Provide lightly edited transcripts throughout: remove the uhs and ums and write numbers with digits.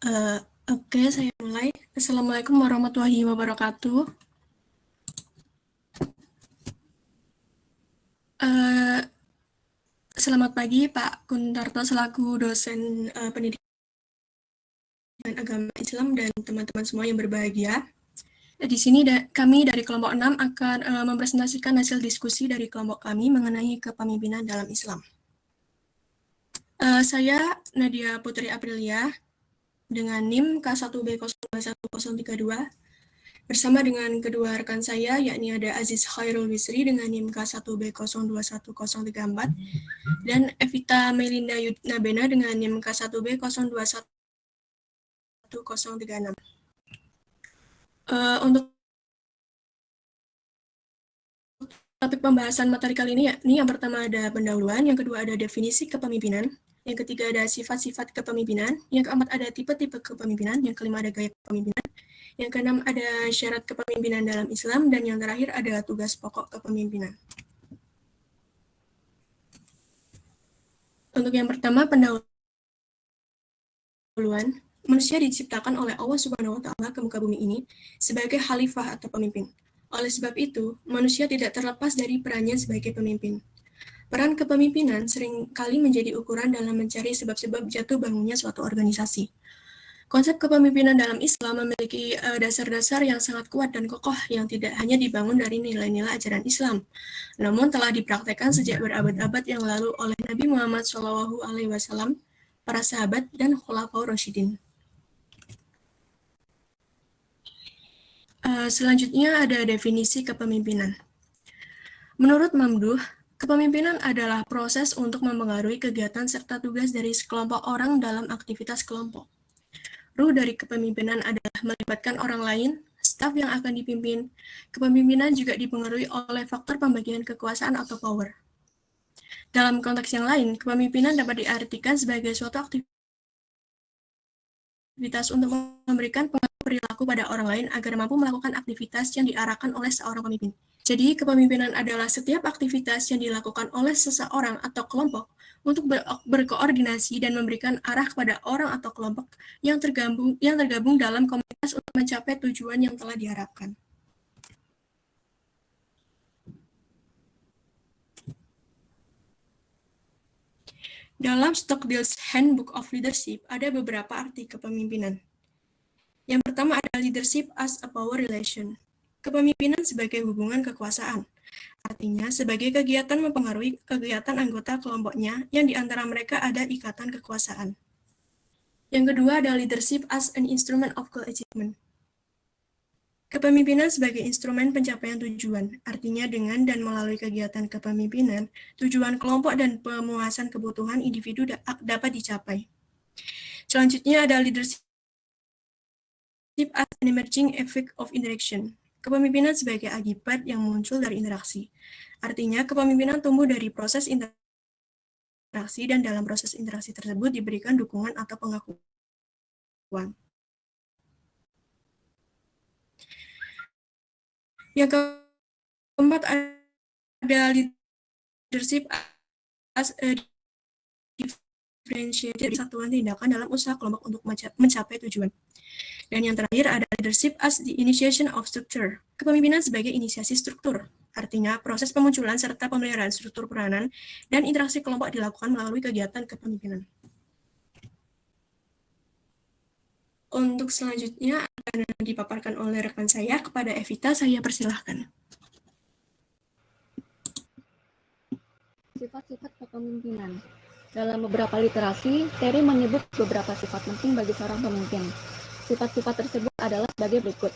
Eh, Oke, saya mulai. Assalamualaikum warahmatullahi wabarakatuh. Eh, Selamat pagi, Pak Kuntarto selaku dosen pendidikan agama Islam dan teman-teman semua yang berbahagia. Di sini kami dari kelompok 6 akan mempresentasikan hasil diskusi dari kelompok kami mengenai kepemimpinan dalam Islam. Saya Nadia Putri Aprilia dengan NIM K1B021032 bersama dengan kedua rekan saya, yakni ada Aziz Khairul Wisri dengan NIM K1B021034 dan Evita Melinda Yudnabena dengan NIM K1B021036. Untuk topik pembahasan materi kali ini, yakni yang pertama ada pendahuluan, yang kedua ada definisi kepemimpinan, yang ketiga ada sifat-sifat kepemimpinan, yang keempat ada tipe-tipe kepemimpinan, yang kelima ada gaya kepemimpinan, yang keenam ada syarat kepemimpinan dalam Islam, dan yang terakhir ada tugas pokok kepemimpinan. Untuk yang pertama, pendahuluan. Manusia diciptakan oleh Allah Subhanahu wa Ta'ala ke muka bumi ini sebagai khalifah atau pemimpin. Oleh sebab itu, manusia tidak terlepas dari perannya sebagai pemimpin. Peran kepemimpinan seringkali menjadi ukuran dalam mencari sebab-sebab jatuh bangunnya suatu organisasi. Konsep kepemimpinan dalam Islam memiliki dasar-dasar yang sangat kuat dan kokoh yang tidak hanya dibangun dari nilai-nilai ajaran Islam, namun telah dipraktekkan sejak berabad-abad yang lalu oleh Nabi Muhammad SAW, para sahabat, dan Khulafaur Rasyidin. Selanjutnya ada definisi kepemimpinan. Menurut Mamduh, kepemimpinan adalah proses untuk mempengaruhi kegiatan serta tugas dari sekelompok orang dalam aktivitas kelompok. Ruh dari kepemimpinan adalah melibatkan orang lain, staf yang akan dipimpin. Kepemimpinan juga dipengaruhi oleh faktor pembagian kekuasaan atau power. Dalam konteks yang lain, kepemimpinan dapat diartikan sebagai suatu aktivitas untuk memberikan pengaruh perilaku pada orang lain agar mampu melakukan aktivitas yang diarahkan oleh seorang pemimpin. Jadi, kepemimpinan adalah setiap aktivitas yang dilakukan oleh seseorang atau kelompok untuk berkoordinasi dan memberikan arah kepada orang atau kelompok yang tergabung dalam komunitas untuk mencapai tujuan yang telah diharapkan. Dalam Stockdale's Handbook of Leadership, ada beberapa arti kepemimpinan. Yang pertama ada leadership as a power relation. Kepemimpinan sebagai hubungan kekuasaan. Artinya sebagai kegiatan mempengaruhi kegiatan anggota kelompoknya yang diantara mereka ada ikatan kekuasaan. Yang kedua ada leadership as an instrument of goal achievement. Kepemimpinan sebagai instrumen pencapaian tujuan, artinya dengan dan melalui kegiatan kepemimpinan, tujuan kelompok dan pemuasan kebutuhan individu dapat dicapai. Selanjutnya ada leadership as an emerging effect of interaction. Kepemimpinan sebagai akibat yang muncul dari interaksi. Artinya, kepemimpinan tumbuh dari proses interaksi dan dalam proses interaksi tersebut diberikan dukungan atau pengakuan. Yang keempat ada leadership as a differentiated satuan tindakan dalam usaha kelompok untuk mencapai tujuan. Dan yang terakhir ada leadership as the initiation of structure. Kepemimpinan sebagai inisiasi struktur. Artinya, proses pemunculan serta pemeliharaan struktur peranan dan interaksi kelompok dilakukan melalui kegiatan kepemimpinan. Untuk selanjutnya akan dipaparkan oleh rekan saya kepada Evita, saya persilahkan. Sifat-sifat kepemimpinan. Dalam beberapa literasi, Terry menyebut beberapa sifat penting bagi seorang pemimpin. Sifat-sifat tersebut adalah sebagai berikut.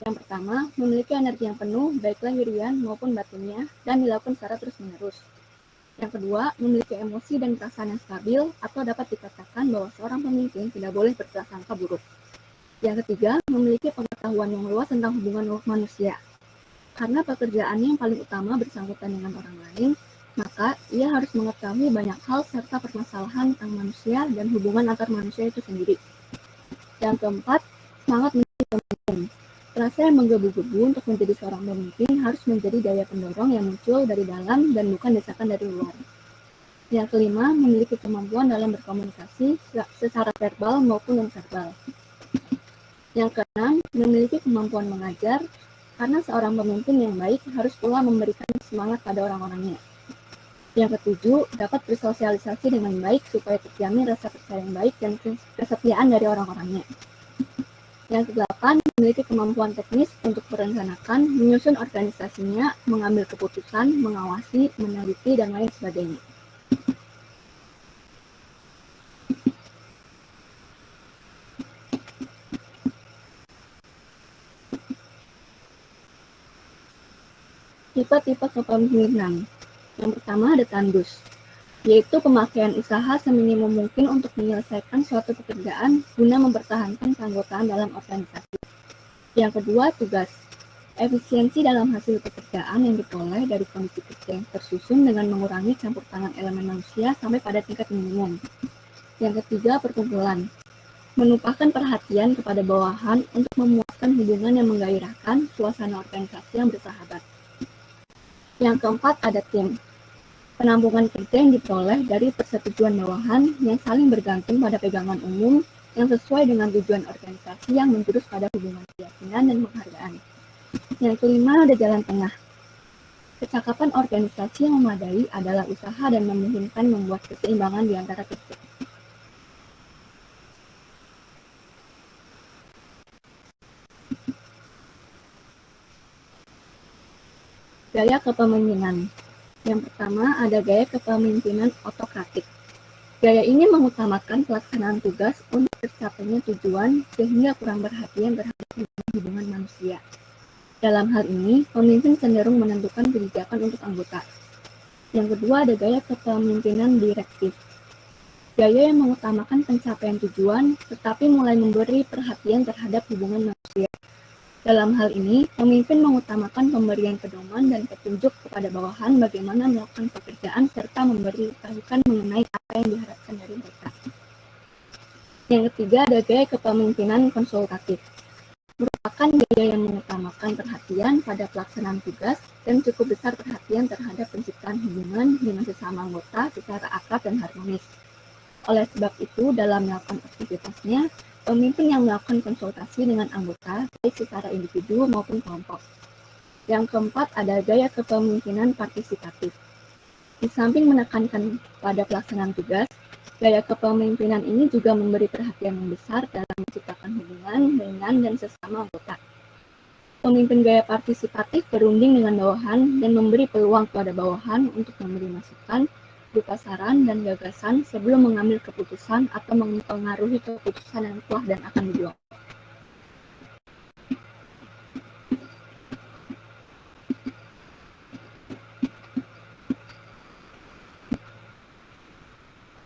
Yang pertama, memiliki energi yang penuh, baik lahirian maupun batinnya, dan dilakukan secara terus-menerus. Yang kedua, memiliki emosi dan perasaan yang stabil, atau dapat dikatakan bahwa seorang pemimpin tidak boleh berprasangka buruk. Yang ketiga, memiliki pengetahuan yang luas tentang hubungan manusia. Karena pekerjaannya yang paling utama bersangkutan dengan orang lain, maka ia harus mengetahui banyak hal serta permasalahan tentang manusia dan hubungan antar manusia itu sendiri. Yang keempat, semangat menjadi pemimpin. Rasa yang menggebu-gebu untuk menjadi seorang pemimpin harus menjadi daya pendorong yang muncul dari dalam dan bukan desakan dari luar. Yang kelima, memiliki kemampuan dalam berkomunikasi secara verbal maupun non-verbal. Yang keenam, memiliki kemampuan mengajar, karena seorang pemimpin yang baik harus pula memberikan semangat pada orang-orangnya. Yang ketujuh, dapat bersosialisasi dengan baik supaya terjamin rasa percaya yang baik dan kesetiaan dari orang-orangnya. Yang kedelapan, memiliki kemampuan teknis untuk merencanakan, menyusun organisasinya, mengambil keputusan, mengawasi, meneliti, dan lain sebagainya. Tipe-tipe kepemimpinan. Yang pertama ada tandus, yaitu pemakaian usaha seminimum mungkin untuk menyelesaikan suatu pekerjaan guna mempertahankan keanggotaan dalam organisasi. Yang kedua, tugas. Efisiensi dalam hasil pekerjaan yang diperoleh dari kondisi kerja yang tersusun dengan mengurangi campur tangan elemen manusia sampai pada tingkat minimum. Yang ketiga, perkumpulan. Menumpahkan perhatian kepada bawahan untuk memuaskan hubungan yang menggairahkan suasana organisasi yang bersahabat. Yang keempat, ada tim. Penampungan kerja yang diperoleh dari persetujuan bawahan yang saling bergantung pada pegangan umum yang sesuai dengan tujuan organisasi yang menjurus pada hubungan keyakinan dan penghargaan. Yang kelima, ada jalan tengah. Kecakapan organisasi yang memadai adalah usaha dan memungkinkan membuat keseimbangan di antara kerja. Gaya kepemimpinan. Yang pertama, ada gaya kepemimpinan otokratik. Gaya ini mengutamakan pelaksanaan tugas untuk tercapainya tujuan sehingga kurang perhatian terhadap hubungan manusia. Dalam hal ini, pemimpin cenderung menentukan kebijakan untuk anggota. Yang kedua, ada gaya kepemimpinan direktif. Gaya yang mengutamakan pencapaian tujuan, tetapi mulai memberi perhatian terhadap hubungan manusia. Dalam hal ini, pemimpin mengutamakan pemberian pedoman dan petunjuk kepada bawahan bagaimana melakukan pekerjaan serta memberitahukan mengenai apa yang diharapkan dari mereka. Yang ketiga, ada gaya kepemimpinan konsultatif. Merupakan gaya yang mengutamakan perhatian pada pelaksanaan tugas dan cukup besar perhatian terhadap penciptaan hubungan dengan sesama anggota secara akrab dan harmonis. Oleh sebab itu, dalam melakukan aktivitasnya, pemimpin yang melakukan konsultasi dengan anggota, baik secara individu maupun kelompok. Yang keempat, ada gaya kepemimpinan partisipatif. Di samping menekankan pada pelaksanaan tugas, gaya kepemimpinan ini juga memberi perhatian yang besar dalam menciptakan hubungan dengan dan sesama anggota. Pemimpin gaya partisipatif berunding dengan bawahan dan memberi peluang kepada bawahan untuk memberi masukan, berupa saran dan gagasan sebelum mengambil keputusan atau mempengaruhi keputusan yang telah dan akan dibuat.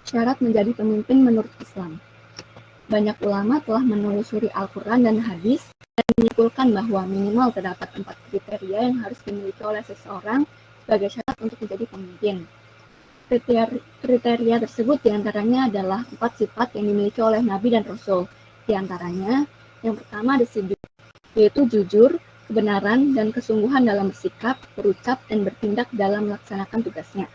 Syarat menjadi pemimpin menurut Islam. Banyak ulama telah menelusuri Al-Quran dan hadis dan menyimpulkan bahwa minimal terdapat 4 kriteria yang harus dimiliki oleh seseorang sebagai syarat untuk menjadi pemimpin. Kriteria tersebut diantaranya adalah 4 sifat yang dimiliki oleh Nabi dan Rasul. Diantaranya, yang pertama ada sidq, yaitu jujur, kebenaran, dan kesungguhan dalam bersikap, berucap, dan bertindak dalam melaksanakan tugasnya.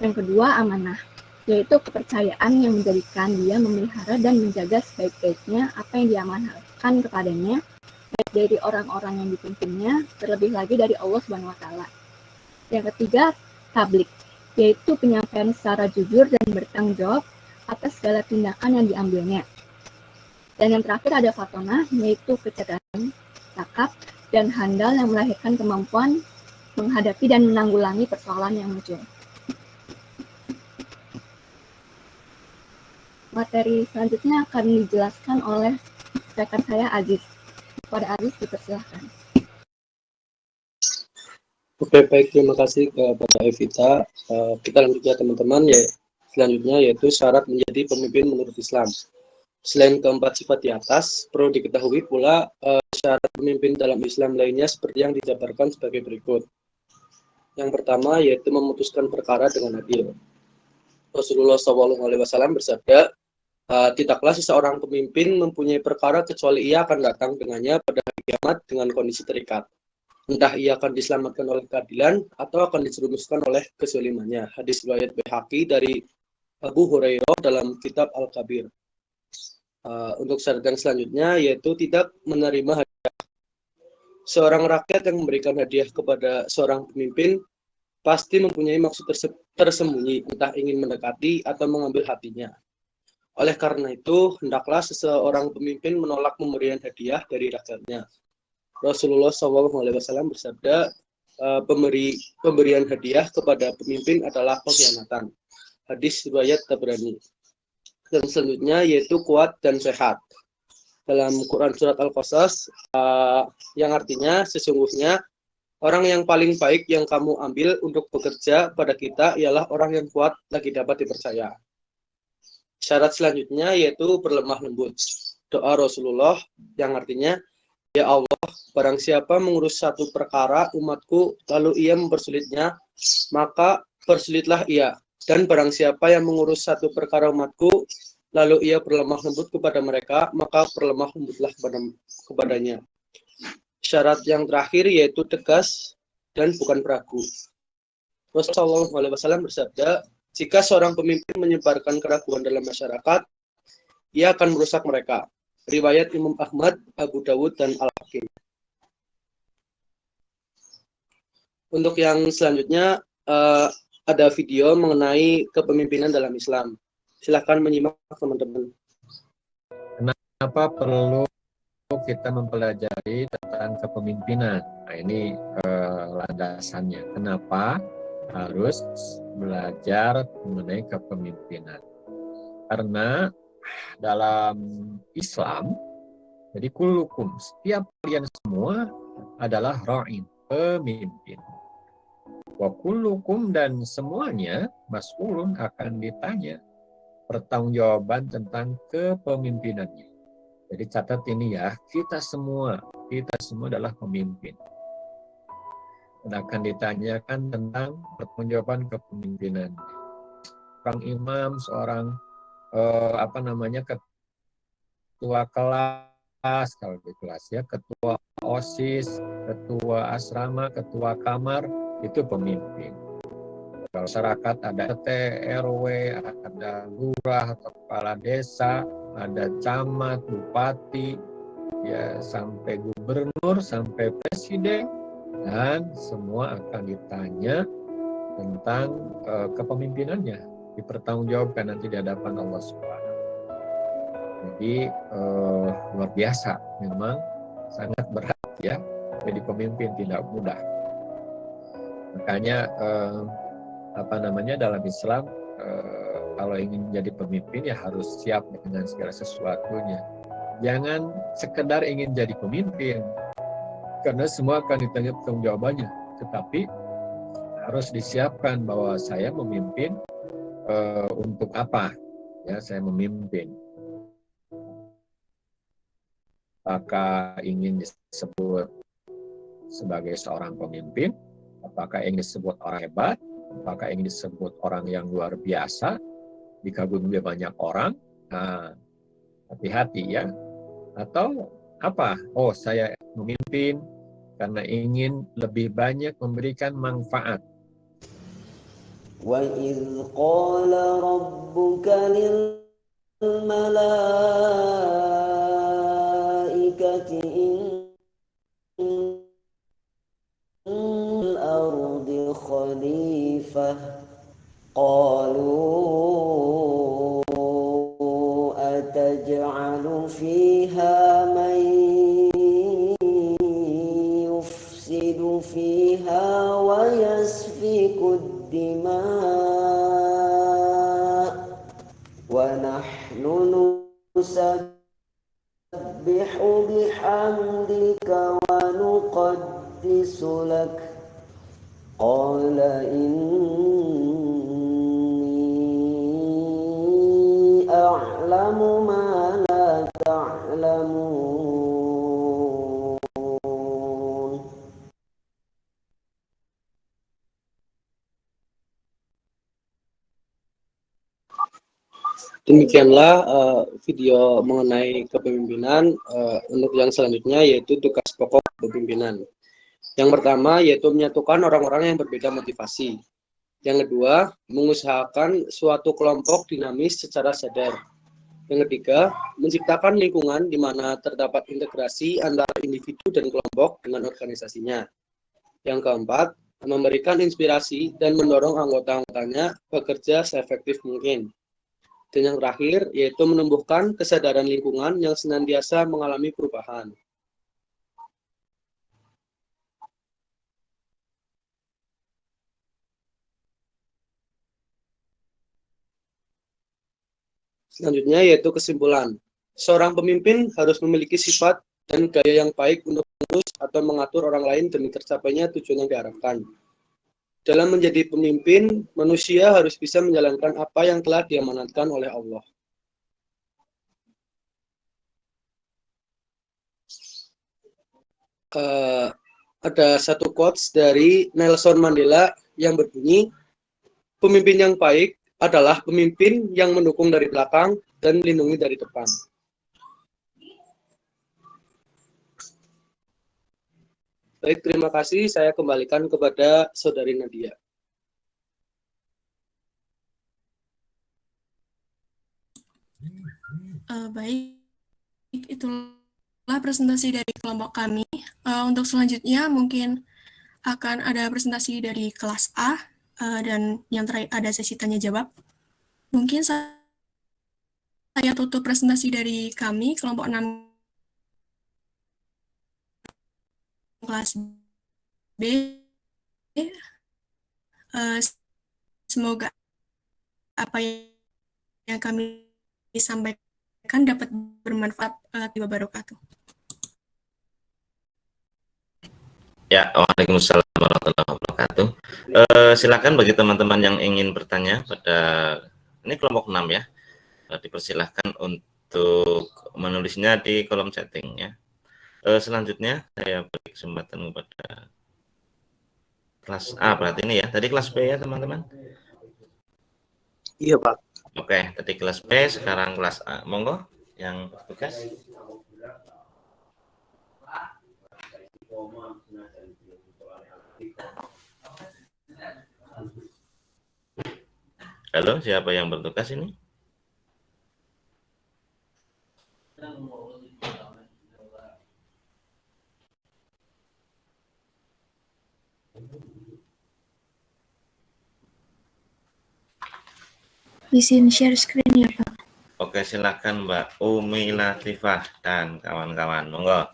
Yang kedua, amanah, yaitu kepercayaan yang menjadikan dia memelihara dan menjaga sebaik-baiknya apa yang diamanahkan kepadanya, baik dari orang-orang yang dipimpinnya, terlebih lagi dari Allah SWT. Yang ketiga, tablik, yaitu penyampaian secara jujur dan bertanggung jawab atas segala tindakan yang diambilnya. Dan yang terakhir ada fatonah, yaitu kecerdasan, cakap, dan handal yang melahirkan kemampuan menghadapi dan menanggulangi persoalan yang muncul. Materi selanjutnya akan dijelaskan oleh rekan saya Aziz. Kepada Aziz dipersilahkan. Oke, baik, terima kasih kepada Evita. Kita lanjut ya teman-teman, selanjutnya yaitu syarat menjadi pemimpin menurut Islam. Selain keempat sifat di atas, perlu diketahui pula syarat pemimpin dalam Islam lainnya seperti yang dijabarkan sebagai berikut. Yang pertama yaitu memutuskan perkara dengan adil. Rasulullah SAW bersabda, tidaklah seseorang pemimpin mempunyai perkara kecuali ia akan datang dengannya pada hari kiamat dengan kondisi terikat. Entah ia akan diselamatkan oleh keadilan atau akan dijerumuskan oleh kezalimannya. Hadis riwayat Baihaqi dari Abu Hurairah dalam kitab Al-Kabir. Untuk syarat yang selanjutnya yaitu tidak menerima hadiah. Seorang rakyat yang memberikan hadiah kepada seorang pemimpin pasti mempunyai maksud tersembunyi, entah ingin mendekati atau mengambil hatinya. Oleh karena itu, hendaklah seseorang pemimpin menolak pemberian hadiah dari rakyatnya. Rasulullah SAW bersabda, pemberian hadiah kepada pemimpin adalah pengkhianatan. Hadis riwayat Tabrani. Dan selanjutnya yaitu kuat dan sehat. Dalam Quran surat Al-Qasas, yang artinya sesungguhnya orang yang paling baik yang kamu ambil untuk bekerja pada kita ialah orang yang kuat lagi dapat dipercaya. Syarat selanjutnya yaitu berlemah lembut. Doa Rasulullah yang artinya, ya Allah, barang siapa mengurus satu perkara umatku, lalu ia mempersulitnya, maka persulitlah ia. Dan barang siapa yang mengurus satu perkara umatku, lalu ia berlemah lembut kepada mereka, maka berlemah lembutlah kepadanya. Syarat yang terakhir yaitu tegas dan bukan beragu. Rasulullah SAW bersabda, jika seorang pemimpin menyebarkan keraguan dalam masyarakat, ia akan merusak mereka. Riwayat Imam Ahmad, Abu Dawud, dan Al-Hakim. Untuk yang selanjutnya, ada video mengenai kepemimpinan dalam Islam. Silahkan menyimak, teman-teman. Kenapa perlu kita mempelajari tentang kepemimpinan? Nah, ini landasannya. Kenapa harus belajar mengenai kepemimpinan? Karena dalam Islam, jadi kullukum, setiap kalian semua adalah ra'in, pemimpin. Wa kullukum, dan semuanya mas'ulun, akan ditanya pertanggungjawaban tentang kepemimpinannya. Jadi catat ini ya, kita semua adalah pemimpin. Dan akan ditanyakan tentang pertanggungjawaban kepemimpinan. Seorang imam, seorang ketua kelas, kalau di kelas ya, ketua OSIS, ketua asrama, ketua kamar, itu pemimpin. Kalau masyarakat ada RT, RW, ada lurah atau kepala desa, ada camat, bupati, ya sampai gubernur, sampai presiden, dan semua akan ditanya tentang kepemimpinannya, dipertanggungjawabkan nanti di hadapan Allah Subhanahu. Jadi luar biasa, memang sangat berat ya, jadi pemimpin tidak mudah. Makanya dalam Islam kalau ingin menjadi pemimpin ya harus siap dengan segala sesuatunya. Jangan sekedar ingin jadi pemimpin, karena semua akan ditanya pertanggungjawabannya. Tetapi harus disiapkan bahwa saya memimpin untuk apa? Ya, saya memimpin. Apakah ingin disebut sebagai seorang pemimpin? Apakah ingin disebut orang hebat? Apakah ingin disebut orang yang luar biasa, dikagumi banyak orang? Nah, hati-hati ya. Atau apa? Oh, saya memimpin karena ingin lebih banyak memberikan manfaat. وَإِذْ قَالَ رَبُّكَ لِلْمَلَائِكَةِ إِنَّ الْأَرْضِ خَلِيفَةٌ قَالُوا أَتَجْعَلُ فِيهَا مَن يُفْسِدُ فِيهَا وَيَسْفِكُ الدماء ونحن نسبح بحمدك ونقدس لك قال إني أعلم ما لا تعلمون. Demikianlah video mengenai kepemimpinan. Untuk yang selanjutnya yaitu tugas pokok kepemimpinan. Yang pertama yaitu menyatukan orang-orang yang berbeda motivasi. Yang kedua, mengusahakan suatu kelompok dinamis secara sadar. Yang ketiga, menciptakan lingkungan di mana terdapat integrasi antara individu dan kelompok dengan organisasinya. Yang keempat, memberikan inspirasi dan mendorong anggota-anggotanya bekerja seefektif mungkin. Dan yang terakhir, yaitu menumbuhkan kesadaran lingkungan yang senantiasa mengalami perubahan. Selanjutnya yaitu kesimpulan. Seorang pemimpin harus memiliki sifat dan gaya yang baik untuk mengurus atau mengatur orang lain demi tercapainya tujuan yang diharapkan. Dalam menjadi pemimpin, manusia harus bisa menjalankan apa yang telah diamanatkan oleh Allah. Ada satu quotes dari Nelson Mandela yang berbunyi, pemimpin yang baik adalah pemimpin yang mendukung dari belakang dan melindungi dari depan. Baik, terima kasih. Saya kembalikan kepada Saudari Nadia. Baik, itulah presentasi dari kelompok kami. Untuk selanjutnya mungkin akan ada presentasi dari kelas A, dan yang terakhir ada sesi tanya jawab. Mungkin saya tutup presentasi dari kami, kelompok 6 kelas B. Semoga apa yang kami sampaikan dapat bermanfaat. Wabarakatuh. Ya, waalaikumsalam warahmatullahi wabarakatuh. Silakan bagi teman-teman yang ingin bertanya pada ini kelompok 6 ya, dipersilahkan untuk menulisnya di kolom chatting ya. Selanjutnya saya beri kesempatan kepada kelas A, berarti ini ya. Tadi kelas B ya teman-teman? Iya Pak. Oke, tadi kelas B, sekarang kelas A. Monggo yang bertugas. Halo, siapa yang bertugas ini? Izin share screen ya Pak. Oke, silakan Mbak Umi Latifah dan kawan-kawan. Monggo.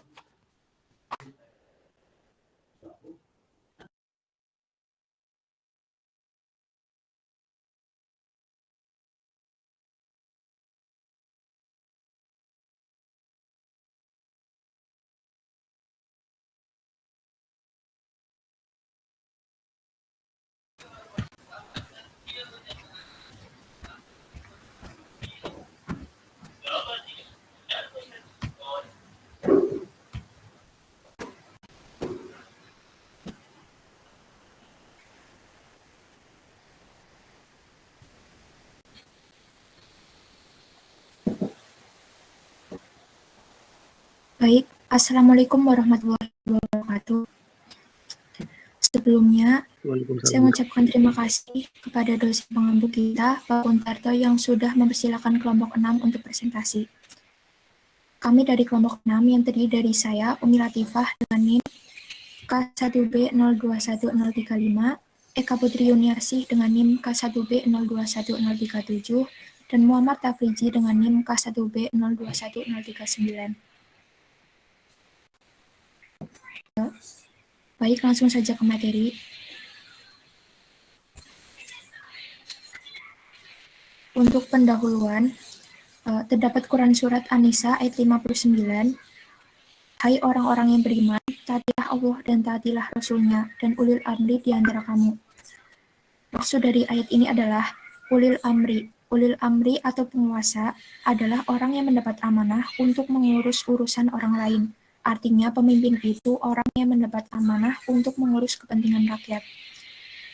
Baik, Assalamualaikum warahmatullahi wabarakatuh. Sebelumnya, saya mengucapkan terima kasih kepada dosen pengampu kita, Pak Kuntarto, yang sudah mempersilakan kelompok 6 untuk presentasi. Kami dari kelompok 6 yang terdiri dari saya, Umi Latifah, dengan NIM K1B021035, Eka Putri Yuniarsih dengan NIM K1B021037, dan Muhammad Tafriji dengan NIM K1B021039. Baik, langsung saja ke materi. Untuk pendahuluan, terdapat Quran Surat An-Nisa ayat 59. Hai orang-orang yang beriman, taatilah Allah dan taatilah Rasul-Nya dan ulil amri di antara kamu. Maksud dari ayat ini adalah ulil amri. Ulil amri atau penguasa adalah orang yang mendapat amanah untuk mengurus urusan orang lain. Artinya pemimpin itu orang yang mendapat amanah untuk mengurus kepentingan rakyat.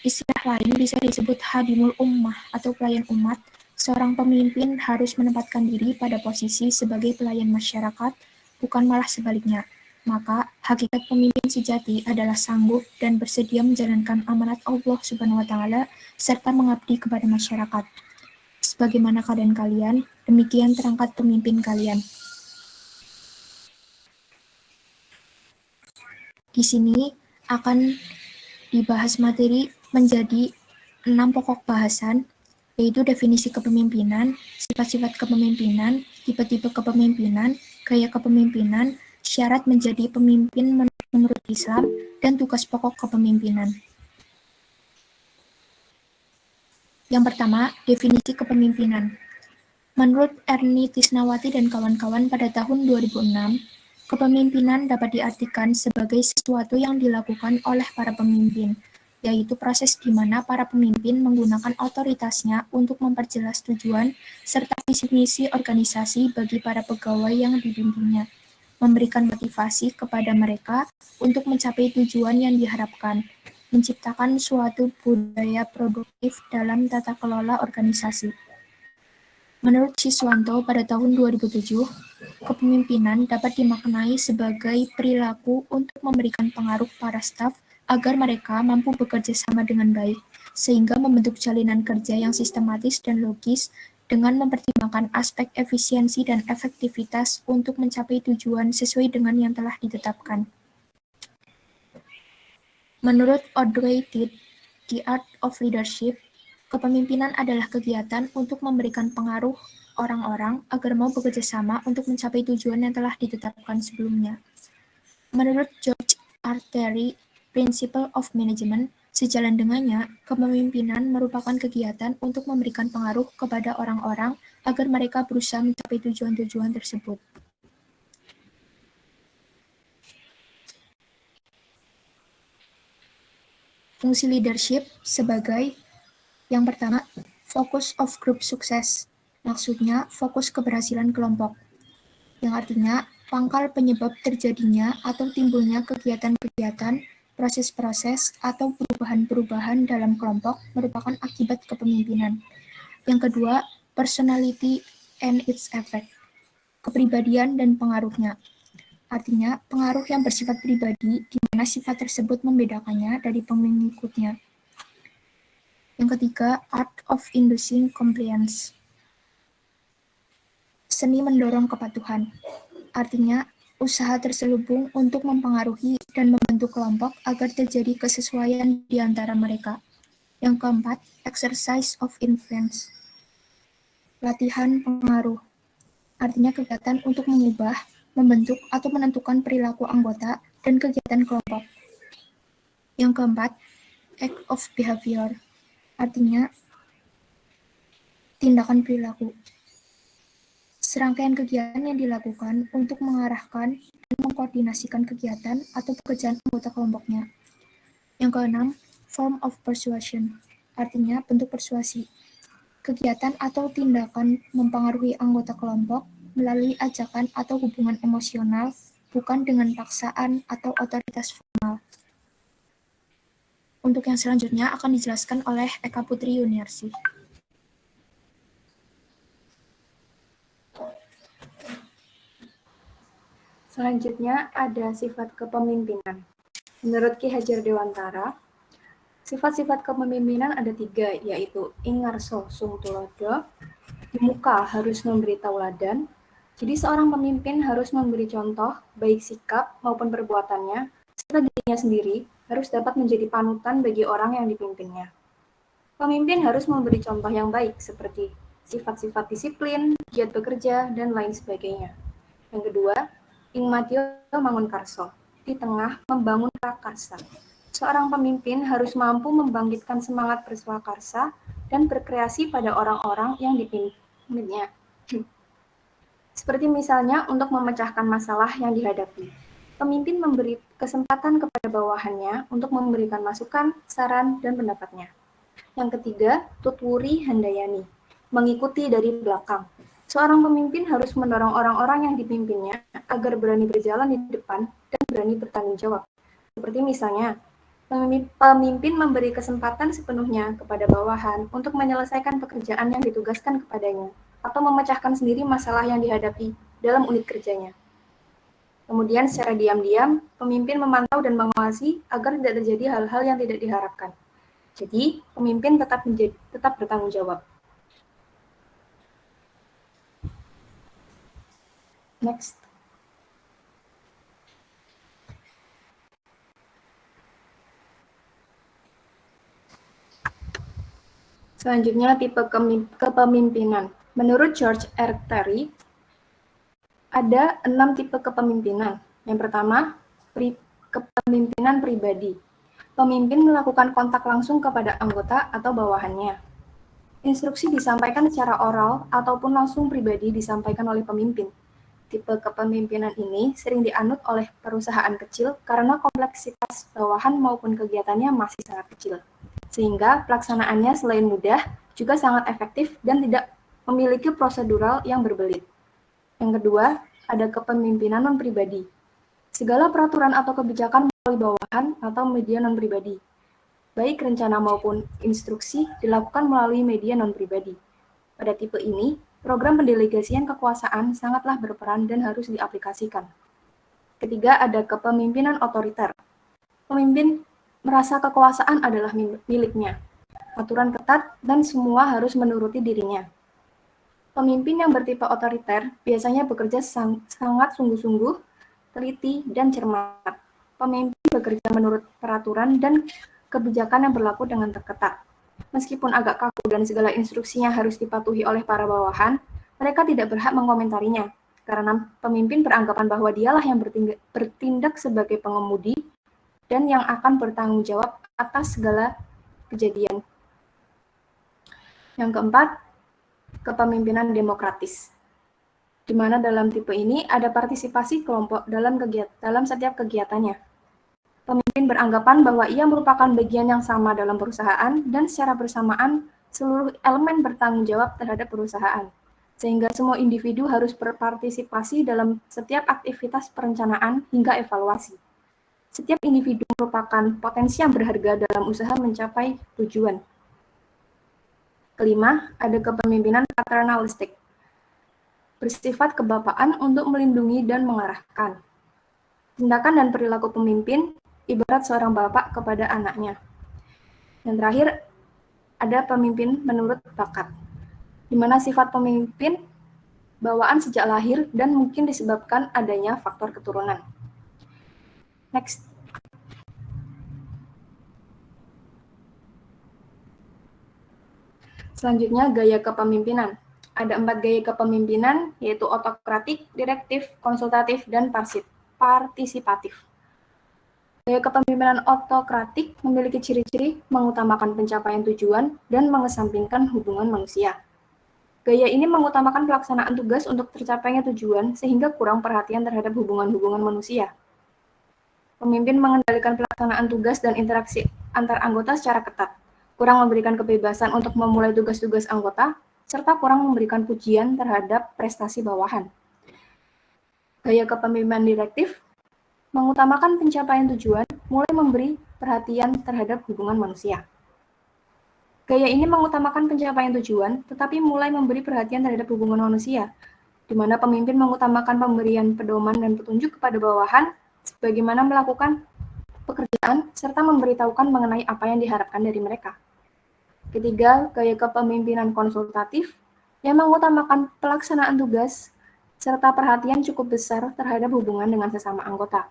Istilah lain bisa disebut hadimul ummah atau pelayan umat. Seorang pemimpin harus menempatkan diri pada posisi sebagai pelayan masyarakat, bukan malah sebaliknya. Maka, hakikat pemimpin sejati adalah sanggup dan bersedia menjalankan amanat Allah Subhanahu wa Ta'ala serta mengabdi kepada masyarakat. Sebagaimana keadaan kalian, demikian terangkat pemimpin kalian. Di sini akan dibahas materi menjadi 6 pokok bahasan, yaitu definisi kepemimpinan, sifat-sifat kepemimpinan, tipe-tipe kepemimpinan, gaya kepemimpinan, syarat menjadi pemimpin menurut Islam, dan tugas pokok kepemimpinan. Yang pertama, definisi kepemimpinan. Menurut Ernie Tisnawati dan kawan-kawan pada tahun 2006, kepemimpinan dapat diartikan sebagai sesuatu yang dilakukan oleh para pemimpin, yaitu proses di mana para pemimpin menggunakan otoritasnya untuk memperjelas tujuan serta visi misi organisasi bagi para pegawai yang dipimpinnya, memberikan motivasi kepada mereka untuk mencapai tujuan yang diharapkan, menciptakan suatu budaya produktif dalam tata kelola organisasi. Menurut Siswanto pada tahun 2007, kepemimpinan dapat dimaknai sebagai perilaku untuk memberikan pengaruh para staf agar mereka mampu bekerja sama dengan baik, sehingga membentuk jalinan kerja yang sistematis dan logis dengan mempertimbangkan aspek efisiensi dan efektivitas untuk mencapai tujuan sesuai dengan yang telah ditetapkan. Menurut Audrey Tid, The Art of Leadership, kepemimpinan adalah kegiatan untuk memberikan pengaruh orang-orang agar mau bekerja sama untuk mencapai tujuan yang telah ditetapkan sebelumnya. Menurut George R. Terry, Principle of Management, sejalan dengannya, kepemimpinan merupakan kegiatan untuk memberikan pengaruh kepada orang-orang agar mereka berusaha mencapai tujuan-tujuan tersebut. Fungsi leadership sebagai yang pertama, focus of group success. Maksudnya, fokus keberhasilan kelompok. Yang artinya, pangkal penyebab terjadinya atau timbulnya kegiatan-kegiatan, proses-proses, atau perubahan-perubahan dalam kelompok merupakan akibat kepemimpinan. Yang kedua, personality and its effect. Kepribadian dan pengaruhnya. Artinya, pengaruh yang bersifat pribadi, di mana sifat tersebut membedakannya dari pengikutnya. Yang ketiga, art of inducing compliance. Seni mendorong kepatuhan. Artinya, usaha terselubung untuk mempengaruhi dan membentuk kelompok agar terjadi kesesuaian di antara mereka. Yang keempat, exercise of influence. Latihan pengaruh. Artinya kegiatan untuk mengubah, membentuk, atau menentukan perilaku anggota dan kegiatan kelompok. Yang keempat, act of behavior. Artinya, tindakan perilaku. Serangkaian kegiatan yang dilakukan untuk mengarahkan dan mengkoordinasikan kegiatan atau pekerjaan anggota kelompoknya. Yang keenam, form of persuasion. Artinya, bentuk persuasi. Kegiatan atau tindakan mempengaruhi anggota kelompok melalui ajakan atau hubungan emosional, bukan dengan paksaan atau otoritas formal. Untuk yang selanjutnya akan dijelaskan oleh Eka Putri Yuniarsi. Selanjutnya ada sifat kepemimpinan. Menurut Ki Hajar Dewantara, sifat-sifat kepemimpinan ada 3, yaitu ingarso sung tulodo, di muka harus memberi tauladan. Jadi seorang pemimpin harus memberi contoh, baik sikap maupun perbuatannya, serta dirinya sendiri harus dapat menjadi panutan bagi orang yang dipimpinnya. Pemimpin harus memberi contoh yang baik, seperti sifat-sifat disiplin, giat bekerja, dan lain sebagainya. Yang kedua, ing matio mangun karso, di tengah membangun prakarsa. Seorang pemimpin harus mampu membangkitkan semangat berswakarsa dan berkreasi pada orang-orang yang dipimpinnya. Seperti misalnya untuk memecahkan masalah yang dihadapi. Pemimpin memberi kesempatan kepada bawahannya untuk memberikan masukan, saran, dan pendapatnya. Yang ketiga, tutwuri handayani, mengikuti dari belakang. Seorang pemimpin harus mendorong orang-orang yang dipimpinnya agar berani berjalan di depan dan berani bertanggung jawab. Seperti misalnya, pemimpin memberi kesempatan sepenuhnya kepada bawahan untuk menyelesaikan pekerjaan yang ditugaskan kepadanya, atau memecahkan sendiri masalah yang dihadapi dalam unit kerjanya. Kemudian secara diam-diam, pemimpin memantau dan mengawasi agar tidak terjadi hal-hal yang tidak diharapkan. Jadi, pemimpin tetap bertanggung jawab. Next. Selanjutnya, tipe kepemimpinan. Menurut George R. Terry, ada 6 tipe kepemimpinan. Yang pertama, kepemimpinan pribadi. Pemimpin melakukan kontak langsung kepada anggota atau bawahannya. Instruksi disampaikan secara oral ataupun langsung pribadi disampaikan oleh pemimpin. Tipe kepemimpinan ini sering dianut oleh perusahaan kecil karena kompleksitas bawahan maupun kegiatannya masih sangat kecil. Sehingga pelaksanaannya selain mudah, juga sangat efektif dan tidak memiliki prosedural yang berbelit. Yang kedua, ada kepemimpinan non-pribadi. Segala peraturan atau kebijakan melalui bawahan atau media non-pribadi, baik rencana maupun instruksi, dilakukan melalui media non-pribadi. Pada tipe ini, program pendelegasian kekuasaan sangatlah berperan dan harus diaplikasikan. Ketiga, ada kepemimpinan otoriter. Pemimpin merasa kekuasaan adalah miliknya. Aturan ketat dan semua harus menuruti dirinya. Pemimpin yang bertipe otoriter biasanya bekerja sangat sungguh-sungguh, teliti, dan cermat. Pemimpin bekerja menurut peraturan dan kebijakan yang berlaku dengan ketat. Meskipun agak kaku dan segala instruksinya harus dipatuhi oleh para bawahan, mereka tidak berhak mengomentarinya, karena pemimpin beranggapan bahwa dialah yang bertindak sebagai pengemudi dan yang akan bertanggung jawab atas segala kejadian. Yang keempat, kepemimpinan demokratis, di mana dalam tipe ini ada partisipasi kelompok dalam setiap kegiatannya. Pemimpin beranggapan bahwa ia merupakan bagian yang sama dalam perusahaan dan secara bersamaan seluruh elemen bertanggung jawab terhadap perusahaan, sehingga semua individu harus berpartisipasi dalam setiap aktivitas perencanaan hingga evaluasi. Setiap individu merupakan potensi yang berharga dalam usaha mencapai tujuan. Kelima, ada kepemimpinan paternalistik, bersifat kebapaan untuk melindungi dan mengarahkan. Tindakan dan perilaku pemimpin ibarat seorang bapak kepada anaknya. Yang terakhir, ada pemimpin menurut bakat, di mana sifat pemimpin bawaan sejak lahir dan mungkin disebabkan adanya faktor keturunan. Next. Selanjutnya, gaya kepemimpinan. Ada 4 gaya kepemimpinan, yaitu otokratik, direktif, konsultatif, dan partisipatif. Gaya kepemimpinan otokratik memiliki ciri-ciri mengutamakan pencapaian tujuan dan mengesampingkan hubungan manusia. Gaya ini mengutamakan pelaksanaan tugas untuk tercapainya tujuan sehingga kurang perhatian terhadap hubungan-hubungan manusia. Pemimpin mengendalikan pelaksanaan tugas dan interaksi antar anggota secara ketat, kurang memberikan kebebasan untuk memulai tugas-tugas anggota, serta kurang memberikan pujian terhadap prestasi bawahan. Gaya kepemimpinan direktif mengutamakan pencapaian tujuan, mulai memberi perhatian terhadap hubungan manusia. Gaya ini mengutamakan pencapaian tujuan, tetapi mulai memberi perhatian terhadap hubungan manusia, di mana pemimpin mengutamakan pemberian pedoman dan petunjuk kepada bawahan, sebagaimana melakukan pekerjaan, serta memberitahukan mengenai apa yang diharapkan dari mereka. Ketiga, gaya kepemimpinan konsultatif yang mengutamakan pelaksanaan tugas serta perhatian cukup besar terhadap hubungan dengan sesama anggota.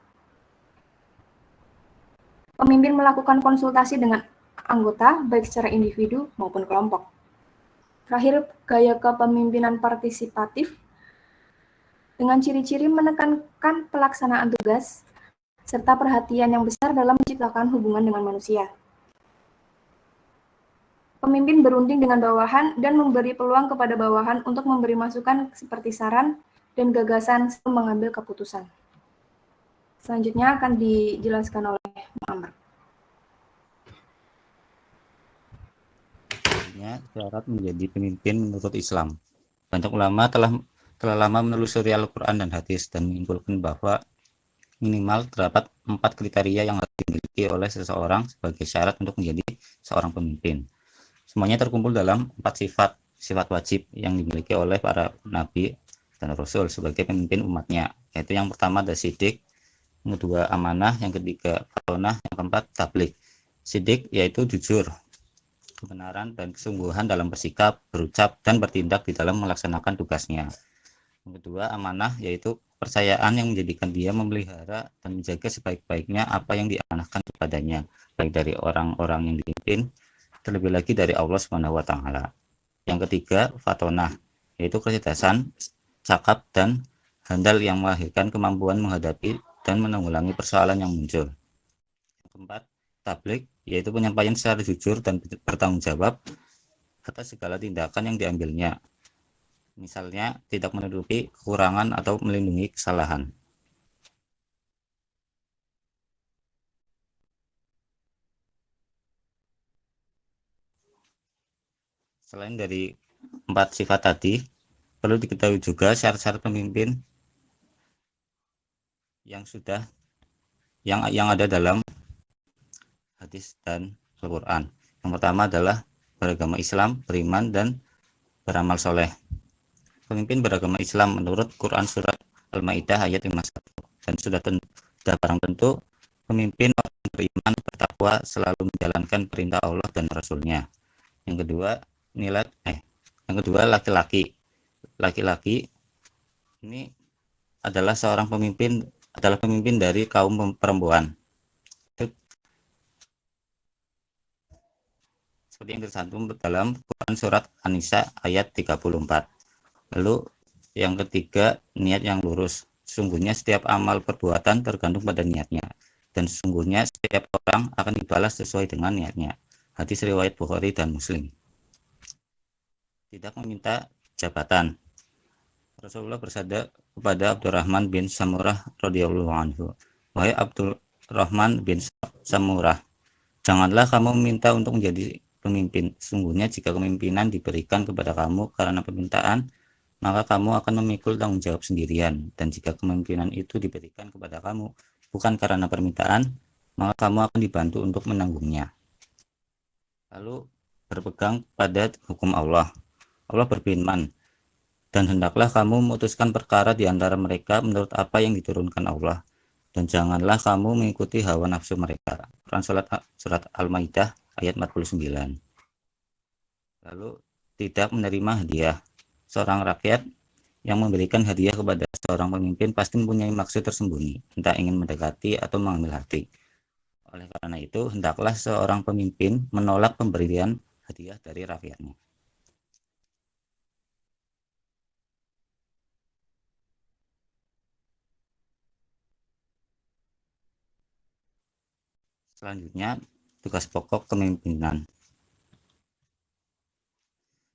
Pemimpin melakukan konsultasi dengan anggota baik secara individu maupun kelompok. Terakhir, gaya kepemimpinan partisipatif dengan ciri-ciri menekankan pelaksanaan tugas serta perhatian yang besar dalam menciptakan hubungan dengan manusia. Pemimpin berunding dengan bawahan dan memberi peluang kepada bawahan untuk memberi masukan seperti saran dan gagasan sebelum mengambil keputusan. Selanjutnya akan dijelaskan oleh Muhammad. Syarat menjadi pemimpin menurut Islam. Banyak ulama telah lama menelusuri Al-Quran dan hadis dan menyimpulkan bahwa minimal terdapat 4 kriteria yang harus dimiliki oleh seseorang sebagai syarat untuk menjadi seorang pemimpin. Semuanya terkumpul dalam 4 sifat wajib yang dimiliki oleh para nabi dan Rasul sebagai pemimpin umatnya. Yaitu yang pertama ada sidik, yang kedua amanah, yang ketiga fatonah, yang keempat tablik. Sidik yaitu jujur, kebenaran dan kesungguhan dalam bersikap, berucap, dan bertindak di dalam melaksanakan tugasnya. Yang kedua amanah yaitu kepercayaan yang menjadikan dia memelihara dan menjaga sebaik-baiknya apa yang diamanahkan kepadanya, baik dari orang-orang yang dipimpin, terlebih lagi dari Allah Subhanahu wa taala. Yang ketiga fatonah yaitu kecerdasan, cakap, dan handal yang melahirkan kemampuan menghadapi dan menanggulangi persoalan yang muncul. Yang keempat, tablik, yaitu penyampaian secara jujur dan bertanggung jawab atas segala tindakan yang diambilnya. Misalnya, tidak menutupi kekurangan atau melindungi kesalahan. Selain dari 4 sifat tadi, perlu diketahui juga syarat-syarat pemimpin yang ada dalam hadis dan Al-Quran. Yang pertama adalah beragama Islam, beriman, dan beramal soleh. Pemimpin beragama Islam menurut Quran Surat Al-Ma'idah ayat 51. Dan sudah barang tentu pemimpin orang beriman bertakwa selalu menjalankan perintah Allah dan Rasulnya. Yang kedua laki-laki. Laki-laki ini adalah pemimpin dari kaum perempuan. Seperti yang tercantum dalam Quran Surat An-Nisa ayat 34. Lalu yang ketiga, niat yang lurus. Sesungguhnya setiap amal perbuatan tergantung pada niatnya. Dan sesungguhnya setiap orang akan dibalas sesuai dengan niatnya. Hadis riwayat Bukhari dan Muslim. Tidak meminta jabatan. Rasulullah bersabda kepada Abdurrahman bin Samurah radhiyallahu anhu, "Wahai Abdurrahman bin Samurah, janganlah kamu meminta untuk menjadi pemimpin. Sesungguhnya jika kepemimpinan diberikan kepada kamu karena permintaan, maka kamu akan memikul tanggung jawab sendirian. Dan jika kepemimpinan itu diberikan kepada kamu bukan karena permintaan, maka kamu akan dibantu untuk menanggungnya." Lalu berpegang pada hukum Allah. Allah berfirman, "Dan hendaklah kamu memutuskan perkara di antara mereka menurut apa yang diturunkan Allah. Dan janganlah kamu mengikuti hawa nafsu mereka." Quran Surat Al-Ma'idah ayat 49. Lalu tidak menerima hadiah. Seorang rakyat yang memberikan hadiah kepada seorang pemimpin pasti mempunyai maksud tersembunyi, entah ingin mendekati atau mengambil hati. Oleh karena itu, hendaklah seorang pemimpin menolak pemberian hadiah dari rakyatnya. Selanjutnya, tugas pokok kepemimpinan.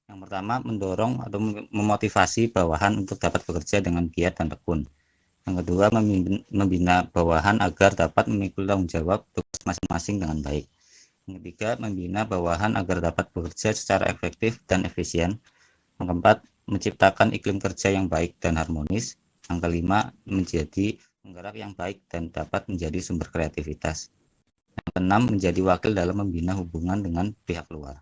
Yang pertama, mendorong atau memotivasi bawahan untuk dapat bekerja dengan giat dan tekun. Yang kedua, membina bawahan agar dapat memikul tanggung jawab tugas masing-masing dengan baik. Yang ketiga, membina bawahan agar dapat bekerja secara efektif dan efisien. Yang keempat, menciptakan iklim kerja yang baik dan harmonis. Yang kelima, menjadi penggerak yang baik dan dapat menjadi sumber kreativitas. Yang keenam, menjadi wakil dalam membina hubungan dengan pihak luar.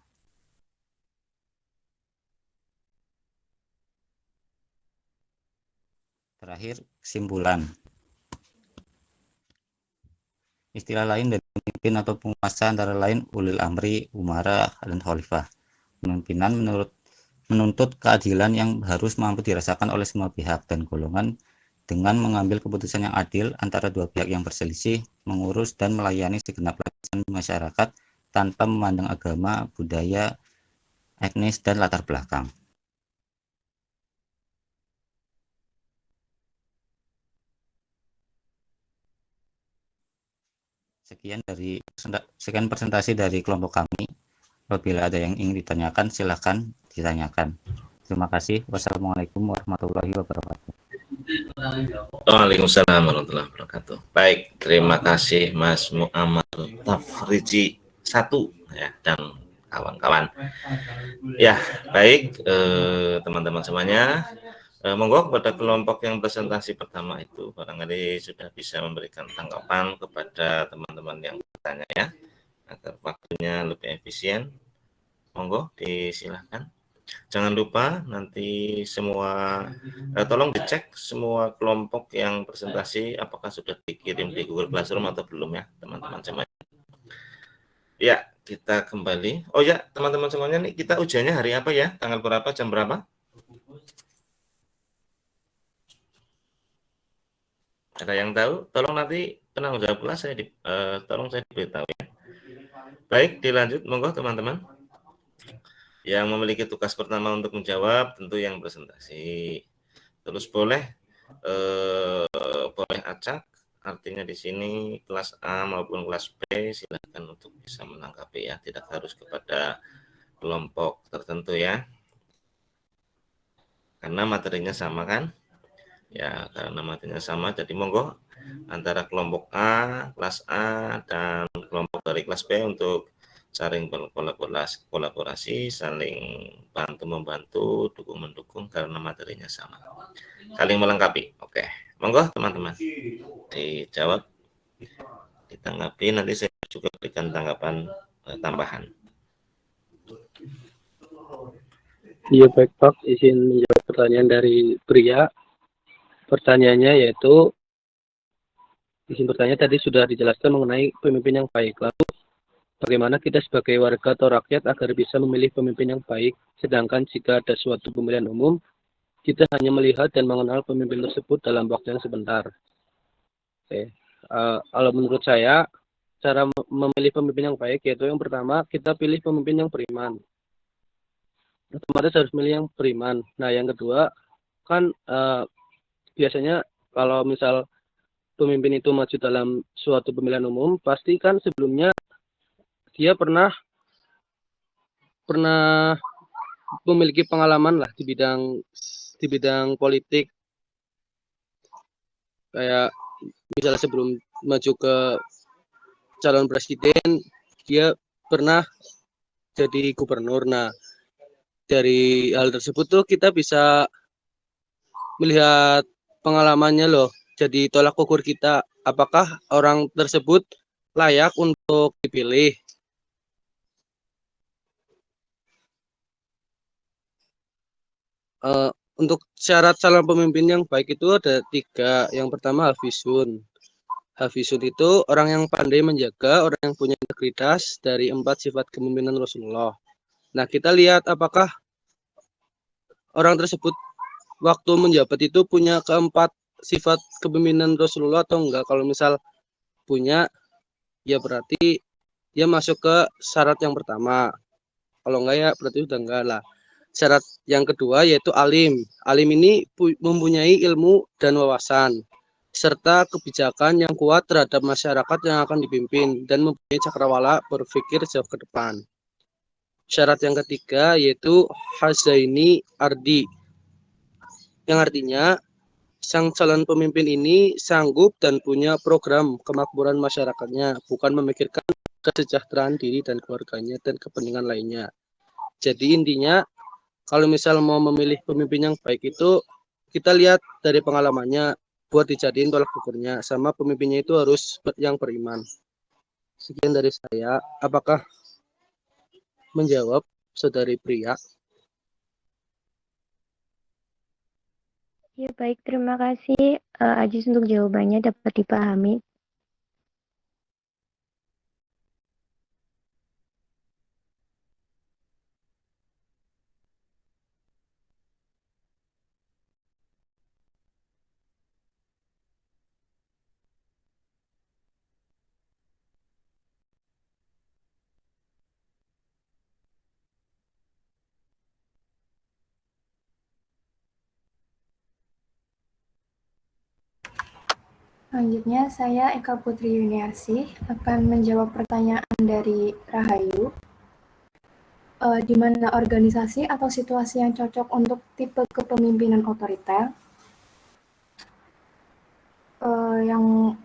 Terakhir, kesimpulan. Istilah lain dari pemimpin atau penguasa antara lain ulil amri, umara, dan khalifah. Pemimpinan menuntut keadilan yang harus mampu dirasakan oleh semua pihak dan golongan dengan mengambil keputusan yang adil antara dua pihak yang berselisih, mengurus dan melayani segenap lapisan masyarakat tanpa memandang agama, budaya, etnis, dan latar belakang. Sekian presentasi dari kelompok kami. Apabila ada yang ingin ditanyakan, silakan ditanyakan. Terima kasih. Wassalamualaikum warahmatullahi wabarakatuh. Waalaikumsalam warahmatullahi wabarakatuh. Baik, terima kasih Mas Muhammad Tafriji 1 ya, dan kawan-kawan. Ya, baik teman-teman semuanya. Monggo kepada kelompok yang presentasi pertama itu barangkali sudah bisa memberikan tanggapan kepada teman-teman yang bertanya ya, agar waktunya lebih efisien. Monggo disilahkan. Jangan lupa nanti semua tolong dicek semua kelompok yang presentasi apakah sudah dikirim di Google Classroom atau belum ya teman-teman semuanya. Ya, kita kembali. Oh ya, teman-teman semuanya nih kita ujiannya hari apa ya? Tanggal berapa, jam berapa? Ada yang tahu? Tolong nanti penanggung jawab kelas tolong saya diberitahu ya. Baik, dilanjut monggo teman-teman. Yang memiliki tugas pertama untuk menjawab tentu yang presentasi. Terus boleh acak, artinya di sini kelas A maupun kelas B silakan untuk bisa menanggapi ya, tidak harus kepada kelompok tertentu ya. Karena materinya sama kan? Ya, karena materinya sama jadi monggo antara kelompok A, kelas A dan kelompok dari kelas B untuk saling berkolaborasi, saling bantu-membantu, dukung-mendukung karena materinya sama. Saling melengkapi. Oke, monggo teman-teman. Dijawab, ditanggapi, nanti saya juga berikan tanggapan tambahan. Iya baik Pak, izin menjawab pertanyaan dari pria. Pertanyaannya yaitu, izin bertanya tadi sudah dijelaskan mengenai pemimpin yang baik. Lalu bagaimana kita sebagai warga atau rakyat agar bisa memilih pemimpin yang baik, sedangkan jika ada suatu pemilihan umum, kita hanya melihat dan mengenal pemimpin tersebut dalam waktu yang sebentar. Oke. Kalau menurut saya, cara memilih pemimpin yang baik yaitu yang pertama, kita pilih pemimpin yang beriman. Otomatis harus milih yang beriman. Nah, yang kedua, kan biasanya kalau misal pemimpin itu maju dalam suatu pemilihan umum, pasti kan sebelumnya dia pernah memiliki pengalaman lah di bidang politik, kayak misalnya sebelum maju ke calon presiden dia pernah jadi gubernur. Nah, dari hal tersebut tuh kita bisa melihat pengalamannya loh, jadi tolak ukur kita apakah orang tersebut layak untuk dipilih. Untuk syarat calon pemimpin yang baik itu ada 3. Yang pertama hafisun. Hafisun itu orang yang pandai menjaga, orang yang punya integritas dari 4 sifat kepemimpinan Rasulullah. Nah, kita lihat apakah orang tersebut waktu menjabat itu punya keempat sifat kepemimpinan Rasulullah atau enggak. Kalau misal punya, ya berarti dia masuk ke syarat yang pertama. Kalau enggak ya berarti sudah enggak lah. Syarat yang kedua yaitu alim. Alim ini mempunyai ilmu dan wawasan serta kebijakan yang kuat terhadap masyarakat yang akan dipimpin dan mempunyai cakrawala berpikir jauh ke depan. Syarat yang ketiga yaitu hazaini ardi, yang artinya sang calon pemimpin ini sanggup dan punya program kemakmuran masyarakatnya, bukan memikirkan kesejahteraan diri dan keluarganya dan kepentingan lainnya. Jadi intinya kalau misal mau memilih pemimpin yang baik itu kita lihat dari pengalamannya buat dijadiin tolak ukurnya, sama pemimpinnya itu harus yang beriman. Sekian dari saya. Apakah menjawab saudari pria? Ya baik, terima kasih Ajis untuk jawabannya dapat dipahami. Selanjutnya, saya Eka Putri Yuniarsih akan menjawab pertanyaan dari Rahayu. Di mana organisasi atau situasi yang cocok untuk tipe kepemimpinan otoriter? Yang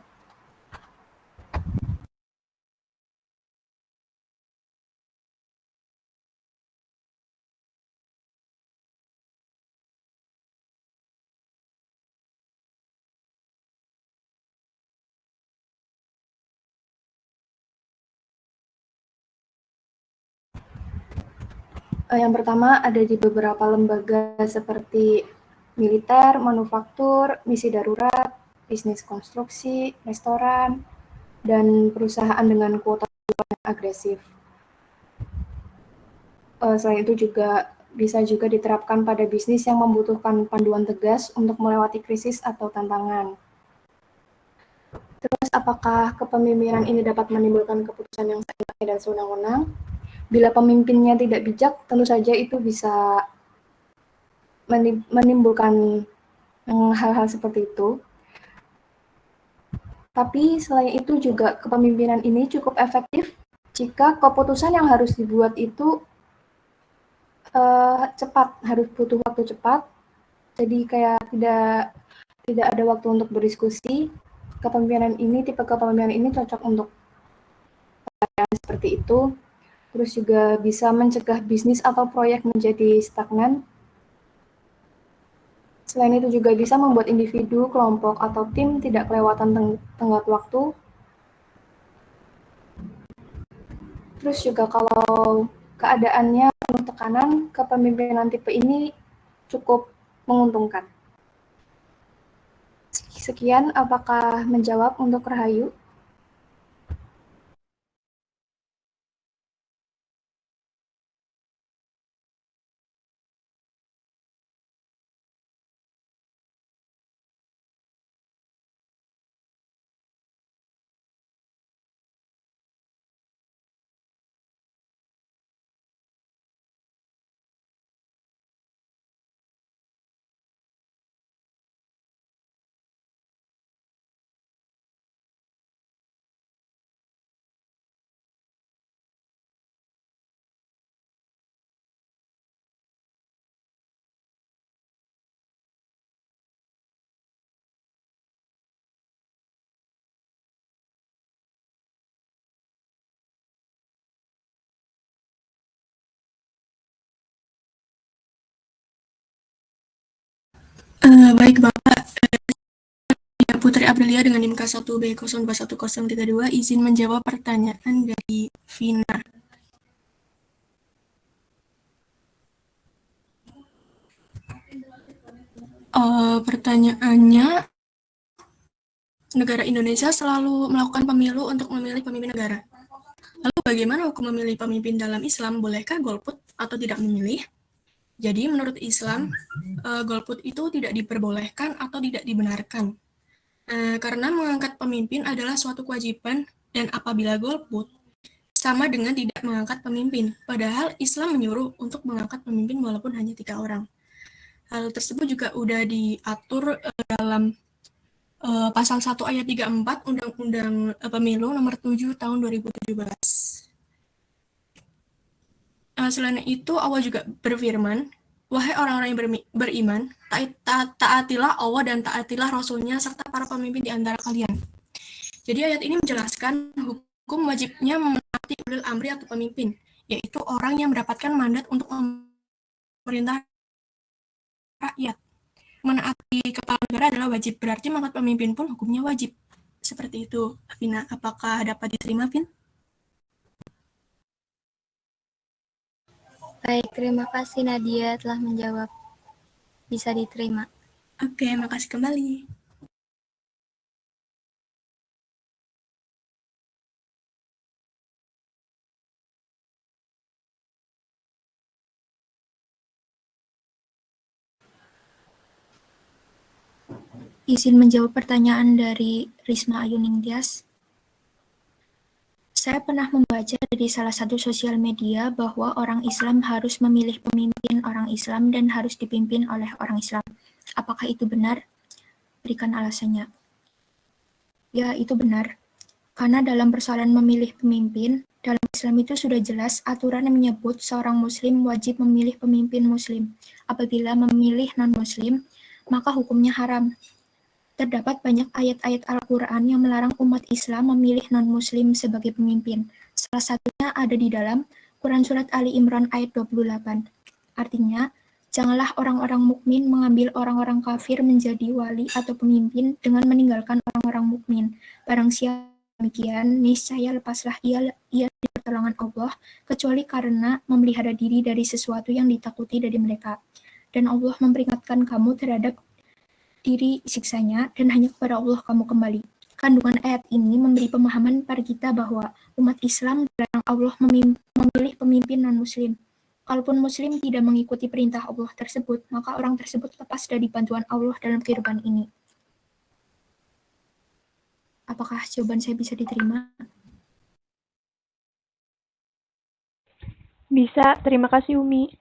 Yang pertama ada di beberapa lembaga seperti militer, manufaktur, misi darurat, bisnis konstruksi, restoran, dan perusahaan dengan kuota yang agresif. Selain itu juga bisa juga diterapkan pada bisnis yang membutuhkan panduan tegas untuk melewati krisis atau tantangan. Terus, apakah kepemimpinan ini dapat menimbulkan keputusan yang seenaknya dan sewenang-wenang? Bila pemimpinnya tidak bijak, tentu saja itu bisa menimbulkan hal-hal seperti itu. Tapi selain itu juga kepemimpinan ini cukup efektif jika keputusan yang harus dibuat itu cepat, harus butuh waktu cepat. Jadi kayak tidak ada waktu untuk berdiskusi. Tipe kepemimpinan ini cocok untuk keadaan seperti itu. Terus juga bisa mencegah bisnis atau proyek menjadi stagnan. Selain itu juga bisa membuat individu, kelompok, atau tim tidak kelewatan tenggat waktu. Terus juga kalau keadaannya penuh tekanan, kepemimpinan tipe ini cukup menguntungkan. Sekian, apakah menjawab untuk Rahayu? Baik Bapak, Putri Aprilia dengan NIM K1B021032 izin menjawab pertanyaan dari Vina. Pertanyaannya, negara Indonesia selalu melakukan pemilu untuk memilih pemimpin negara. Lalu bagaimana hukum memilih pemimpin dalam Islam? Bolehkah golput atau tidak memilih? Jadi menurut Islam, golput itu tidak diperbolehkan atau tidak dibenarkan. Karena mengangkat pemimpin adalah suatu kewajiban, dan apabila golput, sama dengan tidak mengangkat pemimpin. Padahal Islam menyuruh untuk mengangkat pemimpin walaupun hanya 3 orang. Hal tersebut juga sudah diatur dalam pasal 1 ayat 34 Undang-Undang Pemilu nomor 7 tahun 2017. Selain itu, Allah juga berfirman, wahai orang-orang yang beriman, taatilah Allah dan taatilah Rasul-Nya serta para pemimpin di antara kalian. Jadi ayat ini menjelaskan hukum wajibnya menaati ulil amri atau pemimpin, yaitu orang yang mendapatkan mandat untuk memerintah rakyat. Menaati kepala negara adalah wajib, berarti mengangkat pemimpin pun hukumnya wajib. Seperti itu, Vina. Apakah dapat diterima, Vin? Baik, terima kasih Nadia telah menjawab. Bisa diterima. Oke, makasih kembali. Izin menjawab pertanyaan dari Risma Ayu Ningtyas. Saya pernah membaca dari salah satu sosial media bahwa orang Islam harus memilih pemimpin orang Islam dan harus dipimpin oleh orang Islam. Apakah itu benar? Berikan alasannya. Ya, itu benar. Karena dalam persoalan memilih pemimpin, dalam Islam itu sudah jelas aturan yang menyebut seorang Muslim wajib memilih pemimpin Muslim. Apabila memilih non-Muslim, maka hukumnya haram. Terdapat banyak ayat-ayat Al-Quran yang melarang umat Islam memilih non-Muslim sebagai pemimpin. Salah satunya ada di dalam Quran Surat Ali Imran ayat 28. Artinya, janganlah orang-orang mukmin mengambil orang-orang kafir menjadi wali atau pemimpin dengan meninggalkan orang-orang mukmin. Barang siapa demikian, niscaya lepaslah ia pertolongan Allah kecuali karena memelihara diri dari sesuatu yang ditakuti dari mereka. Dan Allah memperingatkan kamu terhadap diri siksanya dan hanya kepada Allah kamu kembali. Kandungan ayat ini memberi pemahaman pada kita bahwa umat Islam dilarang Allah memilih pemimpin non-muslim. Kalaupun muslim tidak mengikuti perintah Allah tersebut, maka orang tersebut lepas dari bantuan Allah dalam kehidupan ini. Apakah jawaban saya bisa diterima? Bisa, terima kasih Umi.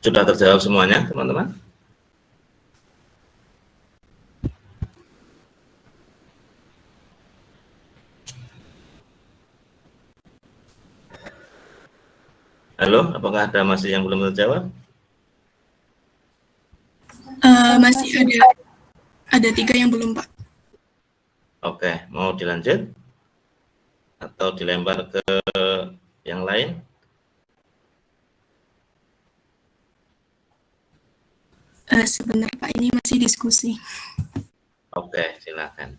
Sudah terjawab semuanya, teman-teman? Halo, apakah ada masih yang belum terjawab? Masih ada 3 yang belum, Pak. Oke, mau dilanjut? Atau dilempar ke yang lain? Sebentar, Pak, ini masih diskusi. Oke, silakan.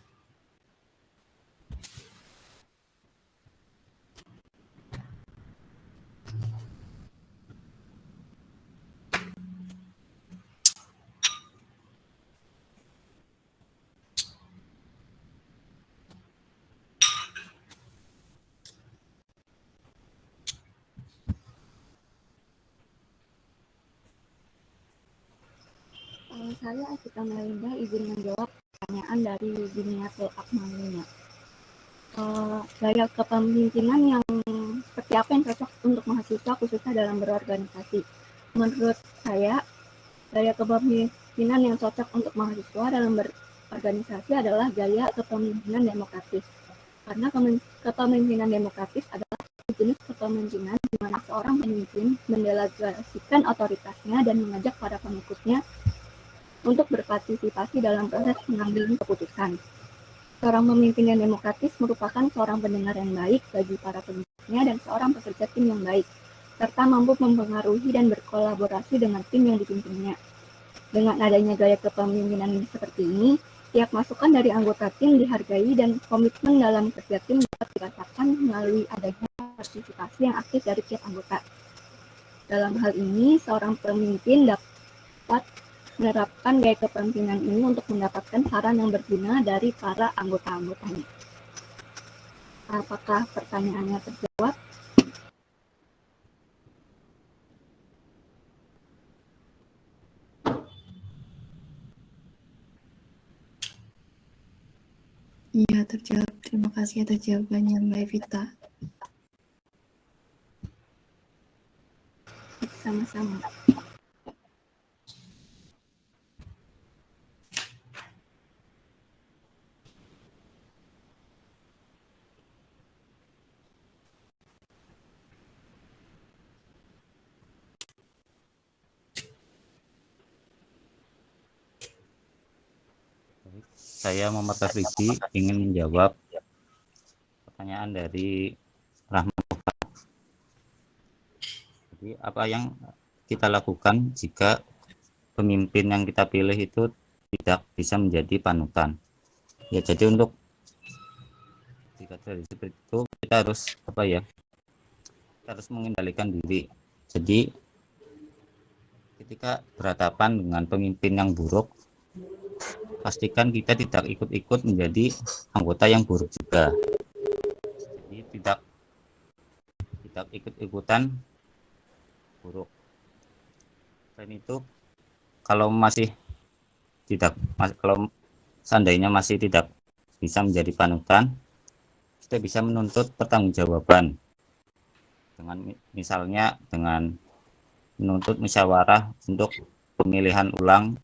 Saya Asita Melinda izin menjawab pertanyaan dari Biniatul Akmalina. Gaya kepemimpinan yang seperti apa yang cocok untuk mahasiswa khususnya dalam berorganisasi? Menurut saya, gaya kepemimpinan yang cocok untuk mahasiswa dalam berorganisasi adalah gaya kepemimpinan demokratis. Karena kepemimpinan demokratis adalah jenis kepemimpinan di mana seorang pemimpin mendelegasikan otoritasnya dan mengajak para pengikutnya untuk berpartisipasi dalam proses pengambilan keputusan. Seorang pemimpin yang demokratis merupakan seorang pendengar yang baik bagi para pengikutnya dan seorang pekerja tim yang baik, serta mampu mempengaruhi dan berkolaborasi dengan tim yang dipimpinnya. Dengan adanya gaya kepemimpinan seperti ini, tiap masukan dari anggota tim dihargai dan komitmen dalam kerja tim dapat dirasakan melalui adanya partisipasi yang aktif dari tiap anggota. Dalam hal ini, seorang pemimpin dapat menerapkan gaya kepemimpinan ini untuk mendapatkan saran yang berguna dari para anggota-anggotanya. Apakah pertanyaannya terjawab? Iya, terjawab. Terima kasih atas jawabannya, Mbak Evita. Sama-sama. Saya Muhammad Tafriki ingin menjawab pertanyaan dari Rahmat. Jadi apa yang kita lakukan jika pemimpin yang kita pilih itu tidak bisa menjadi panutan? Ya, jadi untuk Jika terjadi seperti itu, kita harus kita harus mengendalikan diri. Jadi ketika berhadapan dengan pemimpin yang buruk, pastikan kita tidak ikut-ikut menjadi anggota yang buruk juga. Jadi tidak ikut-ikutan buruk. Selain itu, kalau seandainya masih tidak bisa menjadi panutan, kita bisa menuntut pertanggungjawaban misalnya dengan menuntut musyawarah untuk pemilihan ulang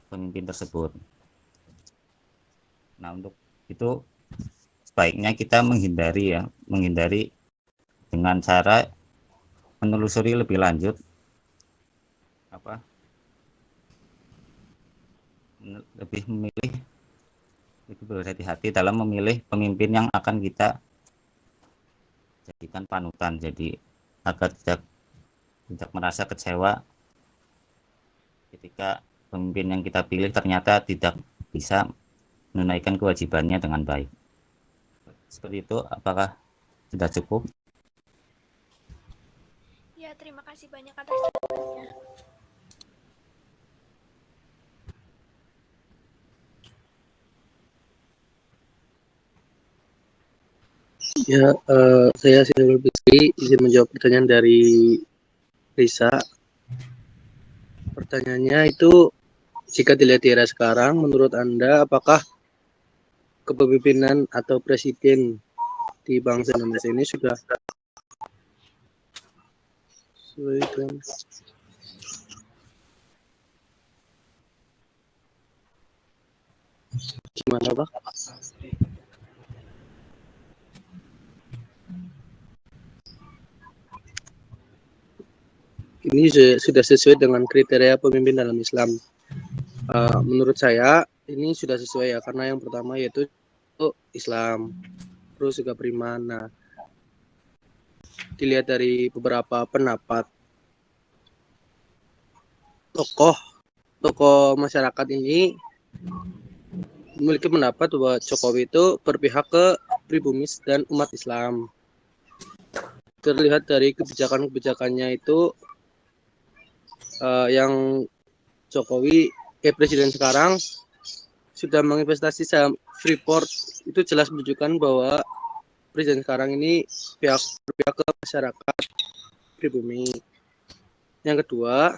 pemimpin tersebut. Nah, untuk itu sebaiknya kita menghindari dengan cara menelusuri lebih lanjut lebih berhati-hati dalam memilih pemimpin yang akan kita jadikan panutan, jadi agar tidak merasa kecewa ketika pemimpin yang kita pilih ternyata tidak bisa menunaikan kewajibannya dengan baik. Seperti itu, apakah sudah cukup? Ya, terima kasih banyak atas jawabannya. Ya, saya Sinul Bisri, izin menjawab pertanyaan dari Risa. Pertanyaannya itu, jika dilihat di era sekarang, menurut Anda apakah kepemimpinan atau presiden di bangsa Indonesia ini sudah gimana, Pak? Ini sudah sesuai dengan kriteria pemimpin dalam Islam. Menurut saya ini sudah sesuai ya, karena yang pertama yaitu Islam, terus juga beriman. Nah, dilihat dari beberapa pendapat tokoh masyarakat ini memiliki pendapat bahwa Jokowi itu berpihak ke pribumi dan umat Islam. Terlihat dari kebijakannya itu yang Jokowi presiden sekarang sudah menginvestasi saham Freeport, itu jelas menunjukkan bahwa presiden sekarang ini berpihak ke masyarakat pribumi. Yang kedua,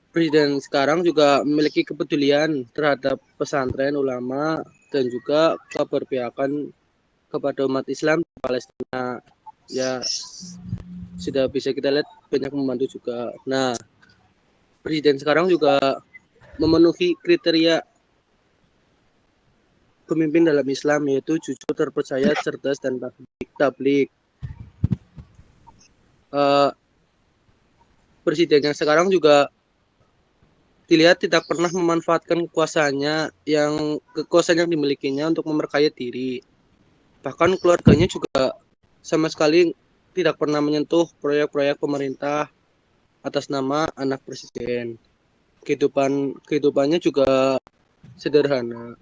presiden sekarang juga memiliki kepedulian terhadap pesantren, ulama, dan juga keberpihakan kepada umat Islam di Palestina. Ya, sudah bisa kita lihat banyak membantu juga. Nah, presiden sekarang juga memenuhi kriteria pemimpin dalam Islam, yaitu jujur, terpercaya, cerdas, dan tablik. Presiden yang sekarang juga dilihat tidak pernah memanfaatkan kekuasaan yang dimilikinya untuk memperkaya diri. Bahkan keluarganya juga sama sekali tidak pernah menyentuh proyek-proyek pemerintah atas nama anak presiden. Kehidupannya juga sederhana.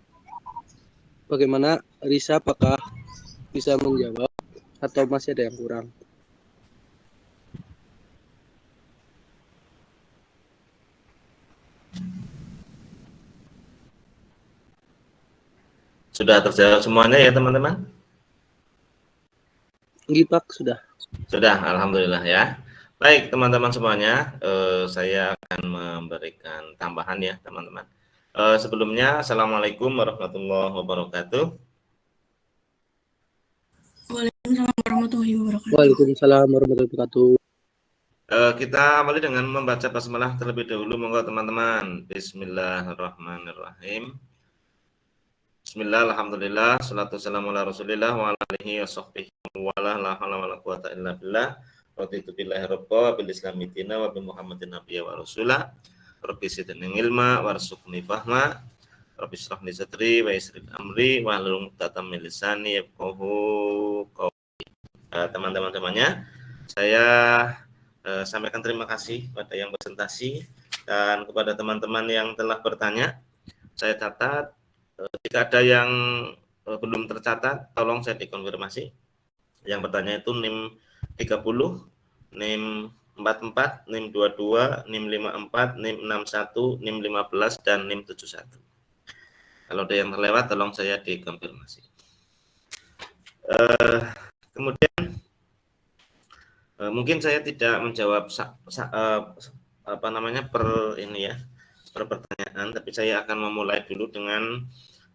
Bagaimana Risa, apakah bisa menjawab atau masih ada yang kurang? Sudah terjawab semuanya ya teman-teman? Pak, sudah. Sudah, alhamdulillah ya. Baik teman-teman semuanya, saya akan memberikan tambahan ya teman-teman. Sebelumnya, Assalamualaikum warahmatullahi wabarakatuh. Waalaikumsalam warahmatullahi wabarakatuh. Waalaikumsalam warahmatullahi wabarakatuh. Kita awali dengan membaca basmalah terlebih dahulu, monggo teman-teman. Bismillahirrahmanirrahim. Bismillah, alhamdulillah, salatu wassalamu ala rasulillah wa ala alihi wa sahbihi wa la hawla wa la quwata illa billah. Raditu billahi rabba bil islami dina wa bi muhammadin nabiyya wa rasulah. Rabbi zidni ilma warzuqni fahma. Rabbi shrah li sadri wa yassir amri wa hlul 'uqdatam min lisani yafqahu qawli. Teman-teman semuanya, saya sampaikan terima kasih pada yang presentasi dan kepada teman-teman yang telah bertanya. Saya catat jika ada yang belum tercatat, tolong saya dikonfirmasi. Yang bertanya itu NIM 30, NIM 44, NIM 22, NIM 54, NIM 61, NIM 15, dan NIM 71. Kalau ada yang terlewat, tolong saya dikonfirmasi. Kemudian mungkin saya tidak menjawab per pertanyaan, tapi saya akan memulai dulu dengan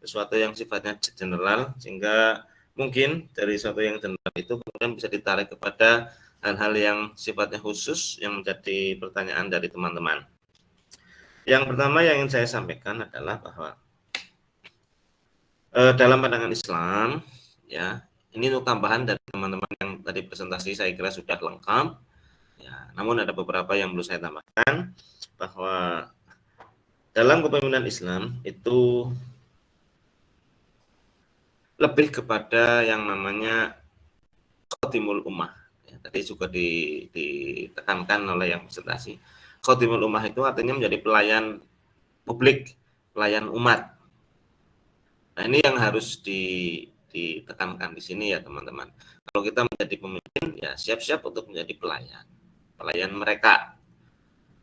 sesuatu yang sifatnya general, sehingga mungkin dari sesuatu yang general itu kemudian bisa ditarik kepada hal-hal yang sifatnya khusus yang menjadi pertanyaan dari teman-teman. Yang pertama yang ingin saya sampaikan adalah bahwa dalam pandangan Islam, ya, ini untuk tambahan dari teman-teman yang tadi presentasi saya kira sudah lengkap. Ya, namun ada beberapa yang perlu saya tambahkan, bahwa dalam kepemimpinan Islam itu lebih kepada yang namanya khotimul ummah. Ya, tadi juga ditekankan oleh yang presentasi. Khotimul ummah itu artinya menjadi pelayan publik, pelayan umat. Nah, ini yang harus ditekankan di sini ya teman-teman. Kalau kita menjadi pemimpin, ya siap-siap untuk menjadi pelayan mereka.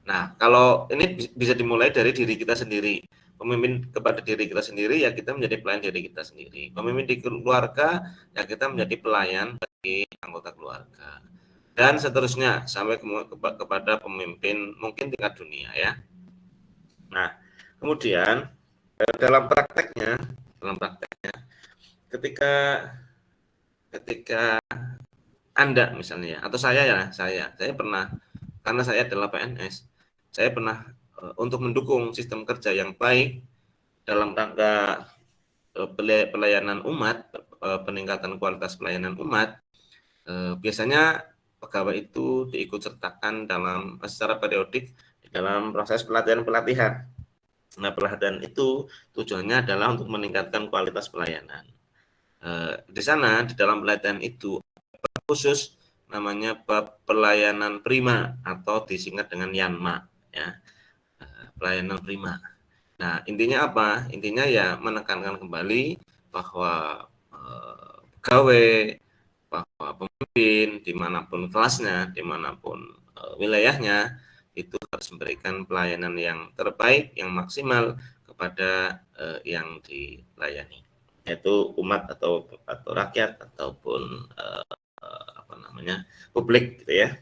Nah, kalau ini bisa dimulai dari diri kita sendiri. Pemimpin kepada diri kita sendiri, ya kita menjadi pelayan diri kita sendiri. Pemimpin di keluarga, ya kita menjadi pelayan bagi anggota keluarga. Dan seterusnya, sampai kepada pemimpin mungkin tingkat dunia ya. Nah, kemudian dalam prakteknya, ketika Anda misalnya, atau saya pernah, karena saya adalah PNS, saya pernah untuk mendukung sistem kerja yang baik dalam rangka pelayanan umat, peningkatan kualitas pelayanan umat, biasanya pegawai itu diikut sertakan secara periodik di dalam proses pelatihan. Nah, pelatihan itu tujuannya adalah untuk meningkatkan kualitas pelayanan. Di sana, di dalam pelatihan itu khusus namanya bab pelayanan prima atau disingkat dengan Yanma, ya. Pelayanan prima. Nah, intinya apa? Intinya ya menekankan kembali bahwa pegawai, bahwa pemimpin dimanapun kelasnya, dimanapun wilayahnya, itu harus memberikan pelayanan yang terbaik, yang maksimal kepada yang dilayani, yaitu umat atau rakyat ataupun publik, gitu ya.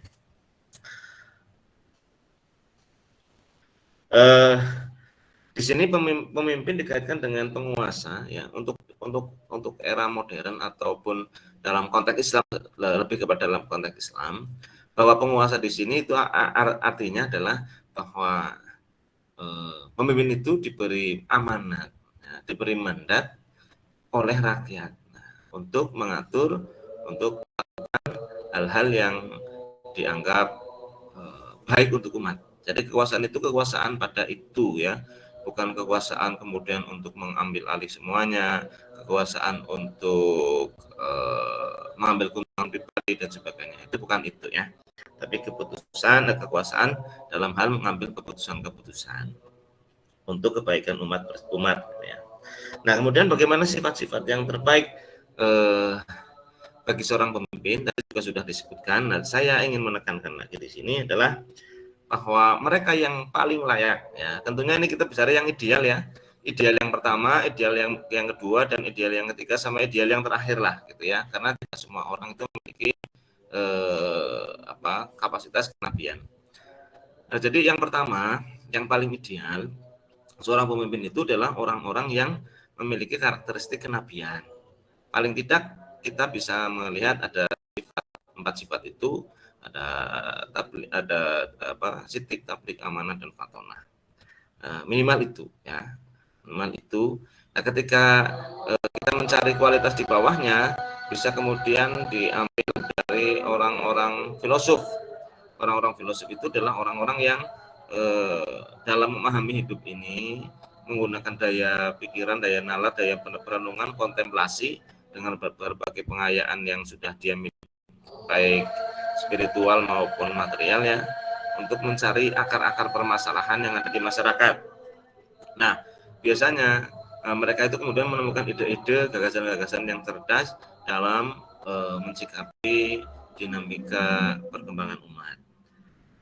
Di sini pemimpin dikaitkan dengan penguasa, ya, untuk era modern ataupun dalam konteks Islam, lebih kepada dalam konteks Islam, bahwa penguasa di sini itu artinya adalah bahwa pemimpin itu diberi amanat, ya, diberi mandat oleh rakyat, untuk mengatur, untuk melakukan hal-hal yang dianggap baik untuk umat. Jadi kekuasaan itu kekuasaan pada itu, ya, bukan kekuasaan kemudian untuk mengambil alih semuanya, kekuasaan untuk mengambil keuntungan pribadi dan sebagainya. Itu bukan itu, ya. Tapi keputusan dan kekuasaan dalam hal mengambil keputusan-keputusan untuk kebaikan umat, ya. Nah, kemudian bagaimana sifat-sifat yang terbaik bagi seorang pemimpin? Tadi juga sudah disebutkan. Nah, saya ingin menekankan lagi di sini adalah bahwa mereka yang paling layak, ya, tentunya ini kita bicara yang ideal, ya. Ideal yang pertama, ideal yang kedua, dan ideal yang ketiga, sama ideal yang terakhir lah, gitu ya. Karena tidak semua orang itu memiliki kapasitas kenabian. Nah, jadi yang pertama, yang paling ideal seorang pemimpin itu adalah orang-orang yang memiliki karakteristik kenabian. Paling tidak kita bisa melihat ada 4 sifat itu, ada sidik, tablik, amanah, dan fatonah. Minimal itu, ya, minimal itu. Nah, ketika kita mencari kualitas di bawahnya, bisa kemudian diambil dari orang-orang filosof. Orang-orang filosof itu adalah orang-orang yang dalam memahami hidup ini menggunakan daya pikiran, daya nalar, daya perenungan, kontemplasi dengan berbagai pengayaan yang sudah dia miliki, baik spiritual maupun material, ya, untuk mencari akar-akar permasalahan yang ada di masyarakat. Nah, biasanya mereka itu kemudian menemukan ide-ide, gagasan-gagasan yang cerdas dalam mensikapi dinamika perkembangan umat.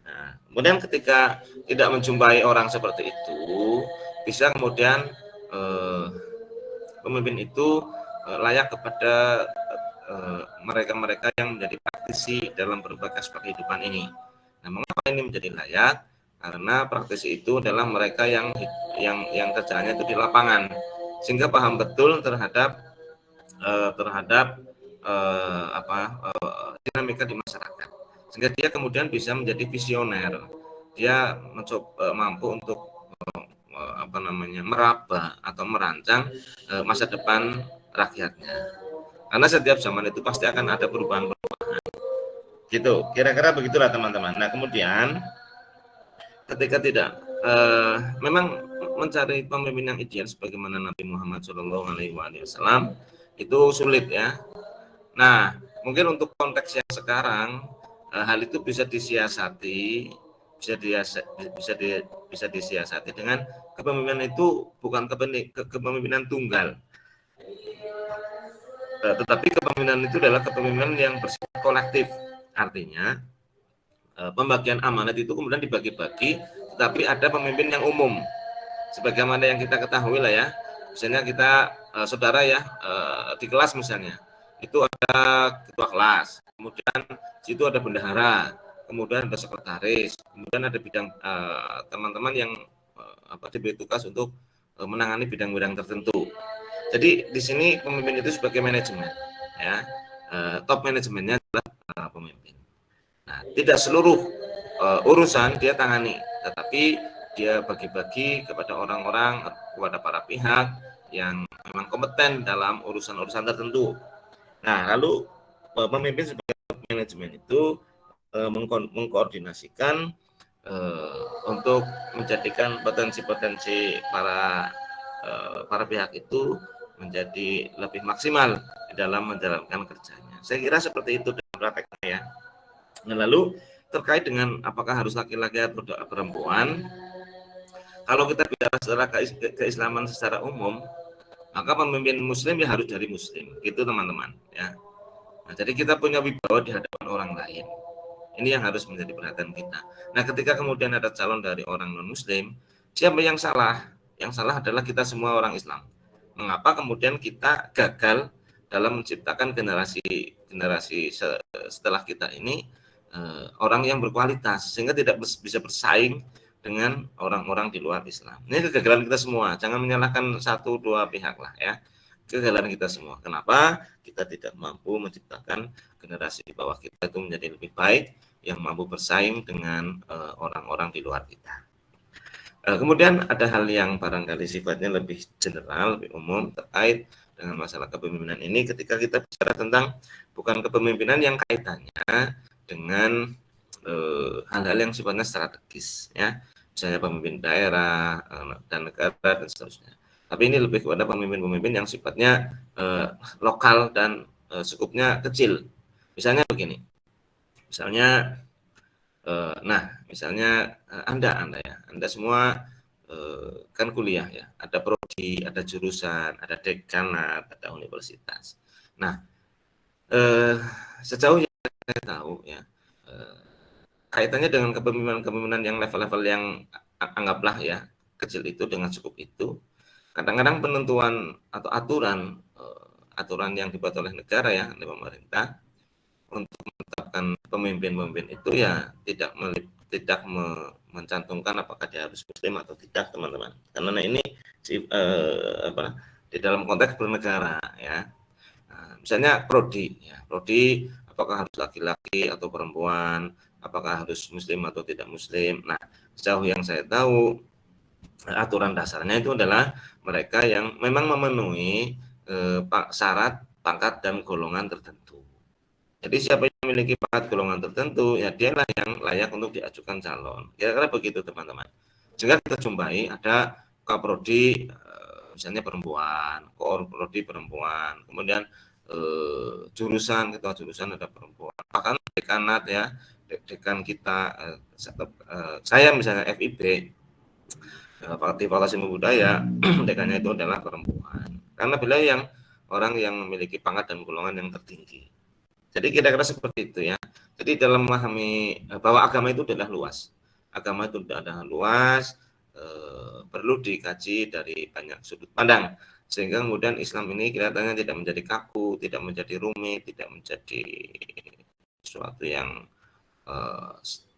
Nah, kemudian ketika tidak menjumpai orang seperti itu, bisa kemudian pemimpin itu layak kepada mereka-mereka yang menjadi praktisi dalam berbagai aspek kehidupan ini. Nah, mengapa ini menjadi layak? Karena praktisi itu adalah mereka yang kerjanya itu di lapangan, sehingga paham betul terhadap dinamika di masyarakat, sehingga dia kemudian bisa menjadi visioner. Dia mampu untuk meraba atau merancang masa depan rakyatnya. Karena setiap zaman itu pasti akan ada perubahan-perubahan. Gitu, kira-kira begitulah teman-teman. Nah, kemudian ketika tidak memang mencari pemimpin yang ideal sebagaimana Nabi Muhammad SAW itu sulit ya. Nah, mungkin untuk konteks yang sekarang hal itu bisa disiasati, bisa disiasati dengan kepemimpinan itu bukan kepemimpinan tunggal, tetapi kepemimpinan itu adalah kepemimpinan yang bersifat kolektif. Artinya pembagian amanat itu kemudian dibagi-bagi, tetapi ada pemimpin yang umum. Sebagaimana yang kita ketahui lah ya, misalnya kita saudara ya di kelas misalnya, itu ada ketua kelas, kemudian situ ada bendahara, kemudian ada sekretaris, kemudian ada bidang teman-teman yang diberi tugas untuk menangani bidang-bidang tertentu. Jadi di sini pemimpin itu sebagai manajemen, ya top manajemennya adalah pemimpin. Nah, tidak seluruh urusan dia tangani, tetapi dia bagi-bagi kepada orang-orang, kepada para pihak yang memang kompeten dalam urusan-urusan tertentu. Nah, lalu pemimpin sebagai manajemen itu mengkoordinasikan untuk menjadikan potensi-potensi para pihak itu menjadi lebih maksimal di dalam menjalankan kerjanya. Saya kira seperti itu dalam prakteknya ya. Nah, lalu terkait dengan apakah harus laki-laki atau perempuan, kalau kita bicara secara keislaman secara umum, maka pemimpin muslim ya harus dari muslim, gitu teman-teman ya. Nah, jadi kita punya wibawa di hadapan orang lain. Ini yang harus menjadi perhatian kita. Nah, ketika kemudian ada calon dari orang non muslim, siapa yang salah? Yang salah adalah kita semua orang Islam. Mengapa kemudian kita gagal dalam menciptakan generasi setelah kita ini orang yang berkualitas, sehingga tidak bisa bersaing dengan orang-orang di luar Islam. Ini kegagalan kita semua. Jangan menyalahkan satu dua pihak lah ya. Kegagalan kita semua. Kenapa? Kita tidak mampu menciptakan generasi di bawah kita itu menjadi lebih baik, yang mampu bersaing dengan orang-orang di luar kita. Kemudian ada hal yang barangkali sifatnya lebih general, lebih umum terkait dengan masalah kepemimpinan ini, ketika kita bicara tentang bukan kepemimpinan yang kaitannya dengan hal-hal yang sifatnya strategis ya, misalnya pemimpin daerah dan negara dan seterusnya. Tapi ini lebih kepada pemimpin-pemimpin yang sifatnya lokal dan skupnya kecil. Misalnya begini, misalnya Anda semua kan kuliah ya, ada prodi, ada jurusan, ada dekanat, ada universitas. Nah, sejauh yang saya tahu ya, kaitannya dengan kepemimpinan yang level-level yang anggaplah ya kecil itu dengan cukup itu, kadang-kadang penentuan atau aturan yang dibuat oleh negara ya, oleh pemerintah untuk menetapkan pemimpin-pemimpin itu ya tidak mencantumkan apakah dia harus muslim atau tidak, teman-teman. Karena ini di dalam konteks bernegara ya. Nah, misalnya prodi apakah harus laki-laki atau perempuan, apakah harus muslim atau tidak muslim. Nah, sejauh yang saya tahu aturan dasarnya itu adalah mereka yang memang memenuhi syarat pangkat dan golongan tertentu. Jadi siapa yang memiliki pangkat golongan tertentu, ya dialah yang layak untuk diajukan calon. Kira-kira begitu teman-teman. Sehingga kita jumpai ada kaprodi misalnya perempuan, koorprodi perempuan, kemudian ketua jurusan ada perempuan. Bahkan dekanat ya, dekan kita, saya misalnya FIB, Fakultas Ilmu Budaya, dekannya itu adalah perempuan. Karena beliau yang orang yang memiliki pangkat dan golongan yang tertinggi. Jadi kira-kira seperti itu ya. Jadi dalam memahami bahwa agama itu adalah luas. Agama itu adalah luas, perlu dikaji dari banyak sudut pandang. Sehingga kemudian Islam ini kelihatannya tidak menjadi kaku, tidak menjadi rumit, tidak menjadi sesuatu yang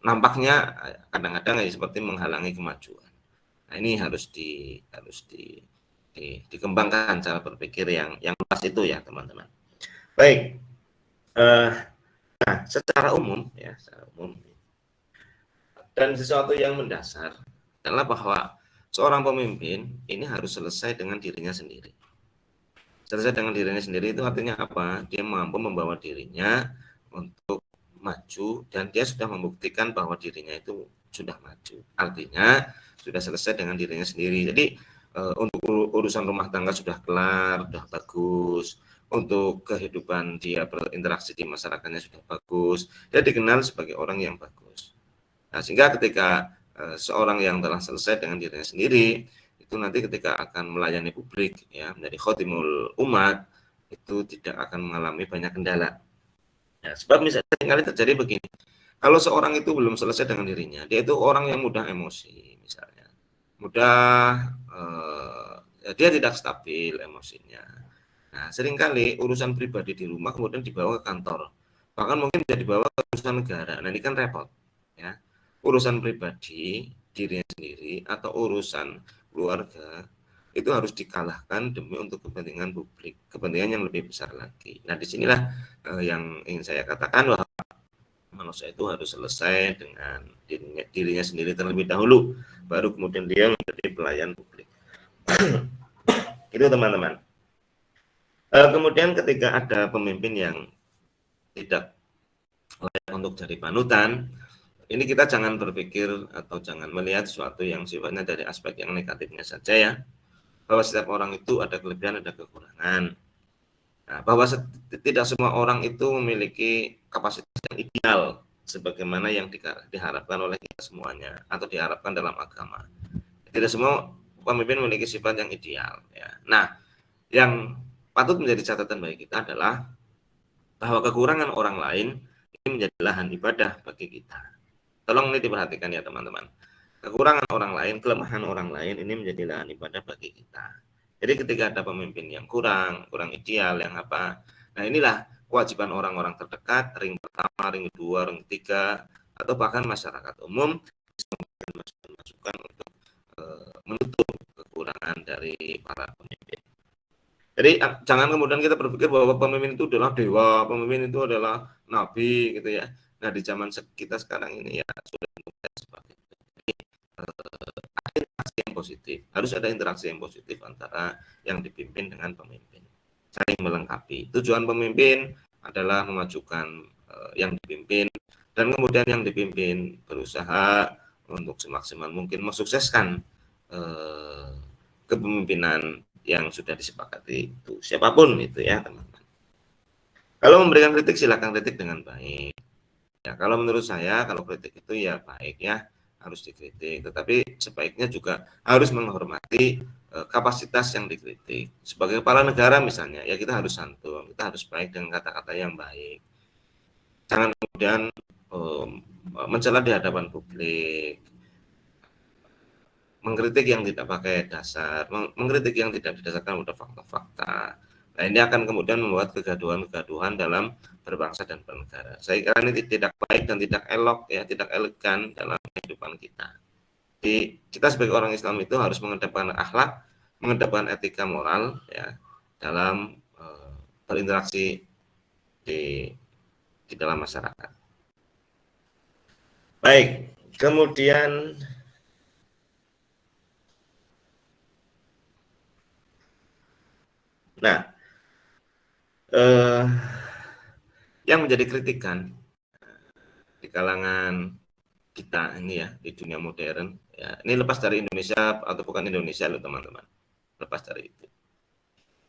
nampaknya kadang-kadang seperti menghalangi kemajuan. Nah, ini harus dikembangkan cara berpikir yang luas itu ya teman-teman. Baik, nah secara umum dan sesuatu yang mendasar adalah bahwa seorang pemimpin ini harus selesai dengan dirinya sendiri. Selesai dengan dirinya sendiri itu artinya apa? Dia mampu membawa dirinya untuk maju dan dia sudah membuktikan bahwa dirinya itu sudah maju. Artinya sudah selesai dengan dirinya sendiri. Jadi untuk urusan rumah tangga sudah kelar, sudah bagus. Untuk kehidupan dia berinteraksi di masyarakatnya sudah bagus. Dia dikenal sebagai orang yang bagus. Nah, sehingga ketika seorang yang telah selesai dengan dirinya sendiri, itu nanti ketika akan melayani publik ya menjadi khotimul umat itu tidak akan mengalami banyak kendala. Ya, sebab misalnya kali terjadi begini, kalau seorang itu belum selesai dengan dirinya, dia itu orang yang mudah emosi misalnya, mudah dia tidak stabil emosinya. Nah, seringkali urusan pribadi di rumah kemudian dibawa ke kantor, bahkan mungkin bisa dibawa ke urusan negara. Nah, ini kan repot ya. Urusan pribadi dirinya sendiri atau urusan keluarga itu harus dikalahkan demi untuk kepentingan publik, kepentingan yang lebih besar lagi. Nah, disinilah yang ingin saya katakan bahwa manusia itu harus selesai dengan dirinya sendiri terlebih dahulu, baru kemudian dia menjadi pelayan publik. Itu teman-teman. Kemudian ketika ada pemimpin yang tidak layak untuk jadi panutan, ini kita jangan berpikir atau jangan melihat sesuatu yang sifatnya dari aspek yang negatifnya saja ya. Bahwa setiap orang itu ada kelebihan, ada kekurangan. Nah, bahwa tidak semua orang itu memiliki kapasitas yang ideal sebagaimana yang diharapkan oleh kita semuanya atau diharapkan dalam agama. Tidak semua pemimpin memiliki sifat yang ideal ya. Nah, yang patut menjadi catatan bagi kita adalah bahwa kekurangan orang lain ini menjadi lahan ibadah bagi kita. Tolong ini diperhatikan ya teman-teman. Kekurangan orang lain, kelemahan orang lain ini menjadi lahan ibadah bagi kita. Jadi ketika ada pemimpin yang kurang ideal, yang apa, nah inilah kewajiban orang-orang terdekat, ring pertama, ring kedua, ring ketiga, atau bahkan masyarakat umum bisa memberikan masukan untuk menutup kekurangan dari para pemimpin. Jadi jangan kemudian kita berpikir bahwa pemimpin itu adalah dewa, pemimpin itu adalah nabi gitu ya. Nah di zaman kita sekarang ini ya sudah seperti itu. Jadi, ada interaksi yang positif, harus ada interaksi yang positif antara yang dipimpin dengan pemimpin, saling melengkapi. Tujuan pemimpin adalah memajukan yang dipimpin dan kemudian yang dipimpin berusaha untuk semaksimal mungkin mensukseskan kepemimpinan yang sudah disepakati itu siapapun itu ya teman-teman. Kalau memberikan kritik silakan kritik dengan baik. Ya kalau menurut saya kalau kritik itu ya baik ya harus dikritik, tetapi sebaiknya juga harus menghormati kapasitas yang dikritik. Sebagai kepala negara misalnya ya kita harus santun, kita harus baik dengan kata-kata yang baik. Jangan kemudian mencela di hadapan publik. Mengkritik yang tidak pakai dasar, mengkritik yang tidak didasarkan pada fakta-fakta. Nah, ini akan kemudian membuat kegaduhan-kegaduhan dalam berbangsa dan bernegara. Saya kira ini tidak baik dan tidak elok ya, tidak elegan dalam kehidupan kita. Jadi kita sebagai orang Islam itu harus mengedepankan akhlak, mengedepankan etika moral ya dalam berinteraksi di dalam masyarakat. Baik, kemudian nah, yang menjadi kritikan di kalangan kita ini ya di dunia modern, ya ini lepas dari Indonesia atau bukan Indonesia loh teman-teman, lepas dari itu.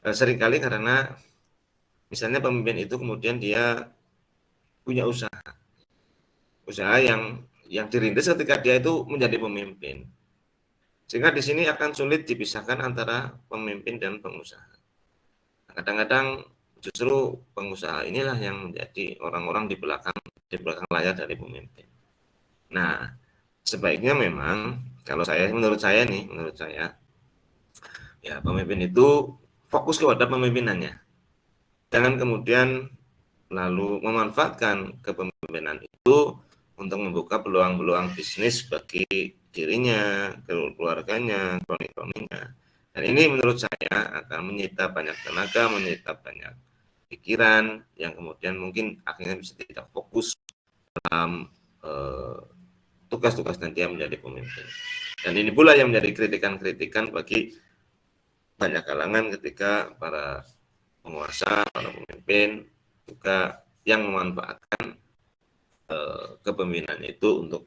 Seringkali karena misalnya pemimpin itu kemudian dia punya usaha yang dirintis ketika dia itu menjadi pemimpin. Sehingga di sini akan sulit dipisahkan antara pemimpin dan pengusaha. Kadang-kadang justru pengusaha inilah yang menjadi orang-orang di belakang layar dari pemimpin. Nah, sebaiknya memang menurut saya ya pemimpin itu fokus kepada pemimpinannya. Jangan kemudian lalu memanfaatkan kepemimpinan itu untuk membuka peluang-peluang bisnis bagi dirinya, keluarganya, kroni-kroninya. Dan ini menurut saya akan menyita banyak tenaga, menyita banyak pikiran yang kemudian mungkin akhirnya bisa tidak fokus dalam tugas-tugas nanti yang menjadi pemimpin. Dan ini pula yang menjadi kritikan-kritikan bagi banyak kalangan ketika para penguasa, para pemimpin juga yang memanfaatkan kepemimpinan itu untuk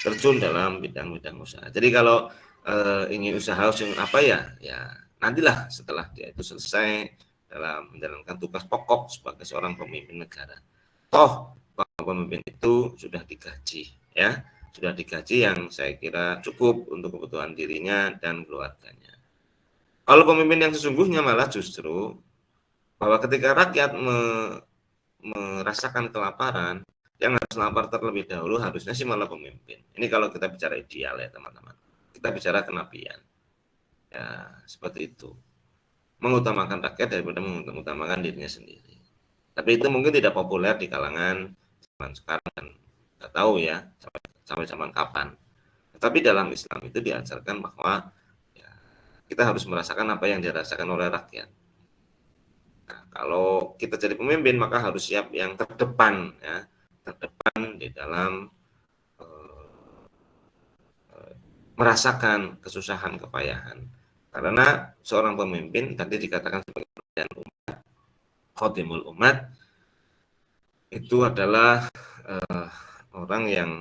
terjun dalam bidang-bidang usaha. Jadi kalau ingin usaha apa ya nantilah setelah dia itu selesai dalam menjalankan tugas pokok sebagai seorang pemimpin negara. Toh pemimpin itu sudah digaji, ya, sudah digaji yang saya kira cukup untuk kebutuhan dirinya dan keluarganya. Kalau pemimpin yang sesungguhnya malah justru bahwa ketika rakyat merasakan kelaparan, yang harus lapar terlebih dahulu harusnya sih malah pemimpin. Ini kalau kita bicara ideal ya teman-teman. Kita bicara kenabian. Ya, seperti itu. Mengutamakan rakyat daripada mengutamakan dirinya sendiri. Tapi itu mungkin tidak populer di kalangan zaman sekarang dan tidak tahu ya sampai zaman kapan. Tetapi dalam Islam itu diajarkan bahwa ya, kita harus merasakan apa yang dirasakan oleh rakyat. Nah, kalau kita jadi pemimpin maka harus siap yang terdepan ya, terdepan di dalam merasakan kesusahan kepayahan. Karena seorang pemimpin tadi dikatakan sebagai pemimpin umat, khotimul umat, itu adalah orang yang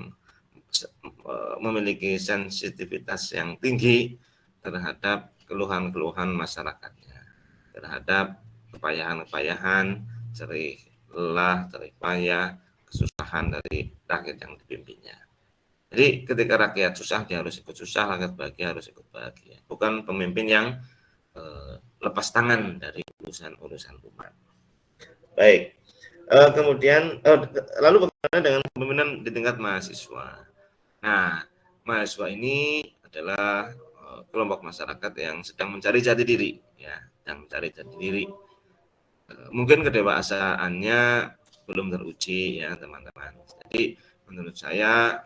memiliki sensitivitas yang tinggi terhadap keluhan-keluhan masyarakatnya, terhadap kepayahan-kepayahan, jerih lelah, jerih payah, kesusahan dari rakyat yang dipimpinnya. Jadi ketika rakyat susah dia harus ikut susah, rakyat bahagia harus ikut bahagia. Bukan pemimpin yang lepas tangan dari urusan-urusan umat. Baik. Kemudian lalu bagaimana dengan kepemimpinan di tingkat mahasiswa? Nah, mahasiswa ini adalah kelompok masyarakat yang sedang mencari jati diri, ya, sedang mencari jati diri. Mungkin kedewasaannya belum teruji, ya teman-teman. Jadi menurut saya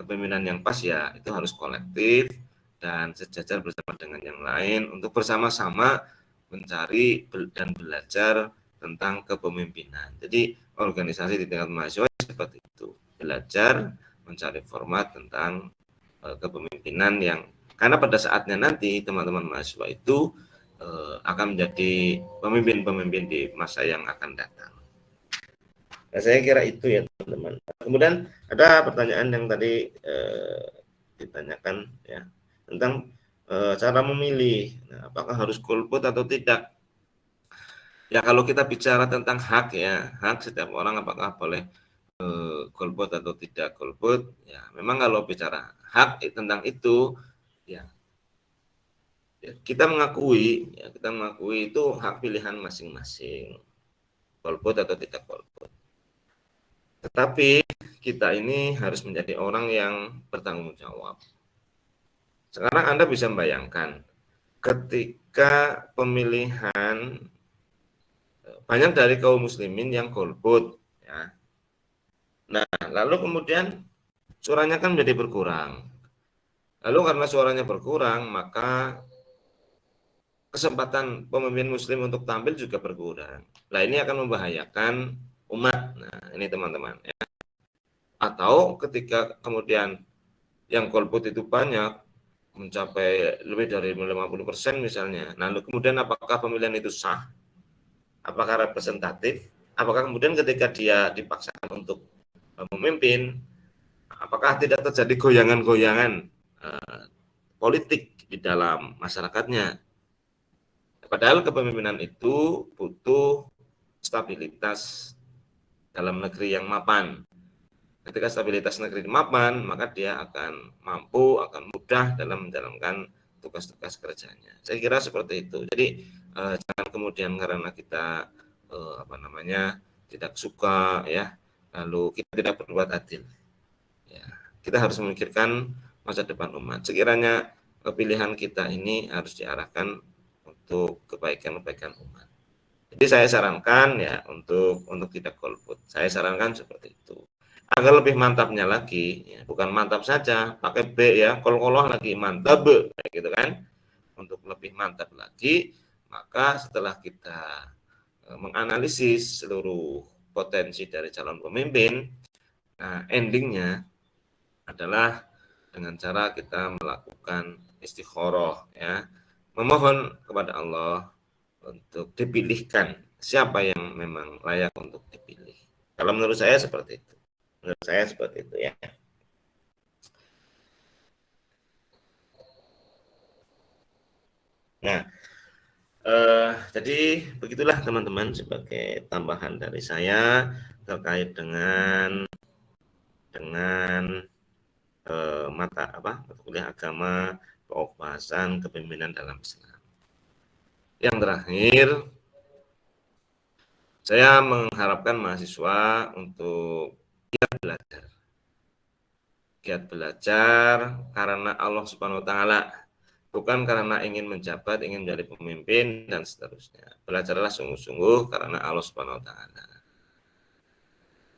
kepemimpinan yang pas ya itu harus kolektif dan sejajar bersama dengan yang lain untuk bersama-sama mencari dan belajar tentang kepemimpinan. Jadi organisasi di tingkat mahasiswa seperti itu, belajar mencari format tentang kepemimpinan yang karena pada saatnya nanti teman-teman mahasiswa itu akan menjadi pemimpin-pemimpin di masa yang akan datang. Nah, saya kira itu ya teman-teman. Kemudian ada pertanyaan yang tadi ditanyakan ya tentang cara memilih. Nah, apakah harus golput atau tidak? Ya kalau kita bicara tentang hak ya, hak setiap orang apakah boleh golput atau tidak golput? Ya memang kalau bicara hak tentang itu ya kita mengakui itu hak pilihan masing-masing. Golput atau tidak golput. Tetapi kita ini harus menjadi orang yang bertanggung jawab. Sekarang Anda bisa membayangkan ketika pemilihan banyak dari kaum muslimin yang golput ya. Nah, lalu kemudian suaranya kan menjadi berkurang. Lalu karena suaranya berkurang, maka kesempatan pemimpin muslim untuk tampil juga berkurang. Nah, ini akan membahayakan umat. Nah, ini teman-teman ya. Atau ketika kemudian yang golput itu banyak mencapai lebih dari 50% misalnya. Nah, lalu kemudian apakah pemilihan itu sah? Apakah representatif? Apakah kemudian ketika dia dipaksakan untuk memimpin, apakah tidak terjadi goyangan-goyangan politik di dalam masyarakatnya? Padahal kepemimpinan itu butuh stabilitas dalam negeri yang mapan. ketika stabilitas negeri mapan, maka dia akan mampu, akan mudah dalam menjalankan tugas-tugas kerjanya. Saya kira seperti itu. Jadi jangan kemudian karena kita tidak suka ya, lalu kita tidak berbuat adil. Ya, kita harus memikirkan masa depan umat. Sekiranya pilihan kita ini harus diarahkan untuk kebaikan-kebaikan umat. Jadi saya sarankan ya untuk tidak golput. Saya sarankan seperti itu. Agar lebih mantapnya lagi, ya, bukan mantap saja, pakai B ya, kol-koloh lagi mantap B, kayak gitu kan. Untuk lebih mantap lagi, maka setelah kita menganalisis seluruh potensi dari calon pemimpin, nah endingnya adalah dengan cara kita melakukan istikharah ya, memohon kepada Allah untuk dipilihkan siapa yang memang layak untuk dipilih. Kalau menurut saya seperti itu. Menurut saya seperti itu ya. Nah, jadi begitulah teman-teman sebagai tambahan dari saya terkait dengan mata kuliah agama, pokok bahasan kepemimpinan dalam Islam. Yang terakhir, saya mengharapkan mahasiswa untuk giat belajar. Giat belajar karena Allah Subhanahu wa taala, bukan karena ingin menjabat, ingin menjadi pemimpin dan seterusnya. Belajarlah sungguh-sungguh karena Allah Subhanahu wa taala.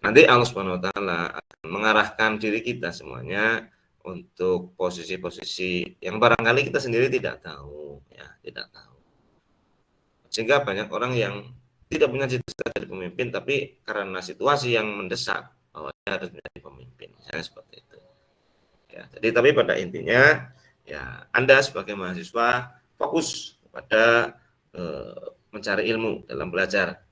Nanti Allah Subhanahu wa taala akan mengarahkan diri kita semuanya untuk posisi-posisi yang barangkali kita sendiri tidak tahu ya, tidak tahu. Sehingga banyak orang yang tidak punya cita-cita jadi pemimpin, tapi karena situasi yang mendesak bahwa dia harus menjadi pemimpin, misalnya seperti itu. Ya, jadi tapi pada intinya ya Anda sebagai mahasiswa fokus pada mencari ilmu dalam belajar.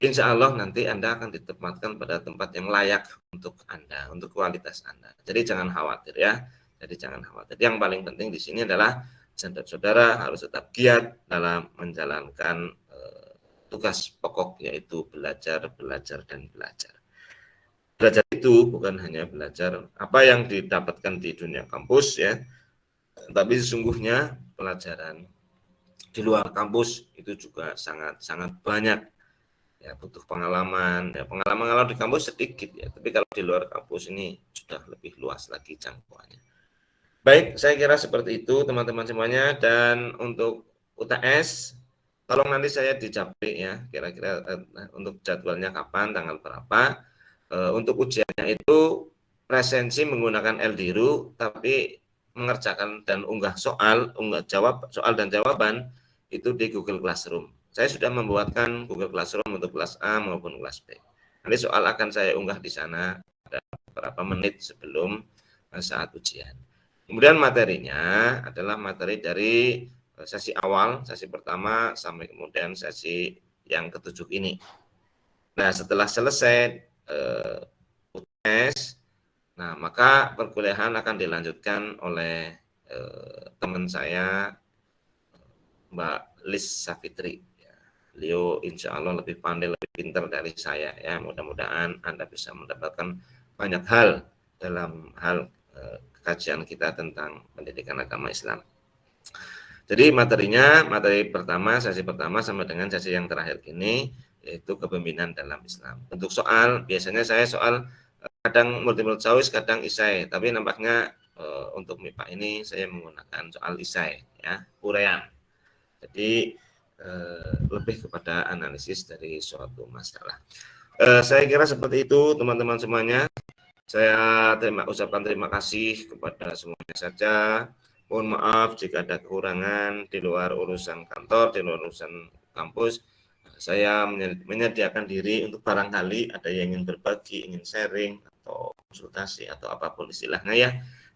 Insya Allah nanti Anda akan ditempatkan pada tempat yang layak untuk Anda, untuk kualitas Anda. Jadi jangan khawatir ya. Jadi jangan khawatir. Yang paling penting di sini adalah saudara harus tetap giat dalam menjalankan tugas pokok, yaitu belajar, belajar, dan belajar. Belajar itu bukan hanya belajar apa yang didapatkan di dunia kampus ya, tapi sesungguhnya pelajaran di luar kampus itu juga sangat banyak ya, butuh pengalaman ya. Pengalaman kalau di kampus sedikit ya, tapi kalau di luar kampus ini sudah lebih luas lagi jangkauannya. Baik, saya kira seperti itu teman-teman semuanya. Dan untuk UTS, tolong nanti saya dijapri ya, kira-kira untuk jadwalnya kapan, tanggal berapa. Untuk ujiannya itu presensi menggunakan LDRU, tapi mengerjakan dan unggah soal dan jawaban itu di Google Classroom. Saya sudah membuatkan Google Classroom untuk kelas A maupun kelas B. Nanti soal akan saya unggah di sana pada beberapa menit sebelum saat ujian. Kemudian materinya adalah materi dari sesi awal, sesi pertama sampai kemudian sesi yang ketujuh ini. Nah, setelah selesai UTS, nah maka perkuliahan akan dilanjutkan oleh teman saya Mbak Lis Safitri. Beliau insya Allah lebih pandai, lebih pintar dari saya ya. Mudah-mudahan Anda bisa mendapatkan banyak hal dalam hal kajian kita tentang pendidikan agama Islam. Jadi materinya, materi pertama, sesi pertama sama dengan sesi yang terakhir ini, yaitu kepemimpinan dalam Islam. Untuk soal, biasanya saya soal kadang multiple choice, kadang isai, tapi nampaknya untuk MIPA ini saya menggunakan soal isai, ya, uraian. Jadi lebih kepada analisis dari suatu masalah. Saya kira seperti itu teman-teman semuanya. Saya ucapkan terima kasih kepada semuanya saja. Mohon maaf jika ada kekurangan di luar urusan kantor, di luar urusan kampus. Saya menyediakan diri untuk barangkali ada yang ingin berbagi, ingin sharing, atau konsultasi, atau apapun istilahnya ya.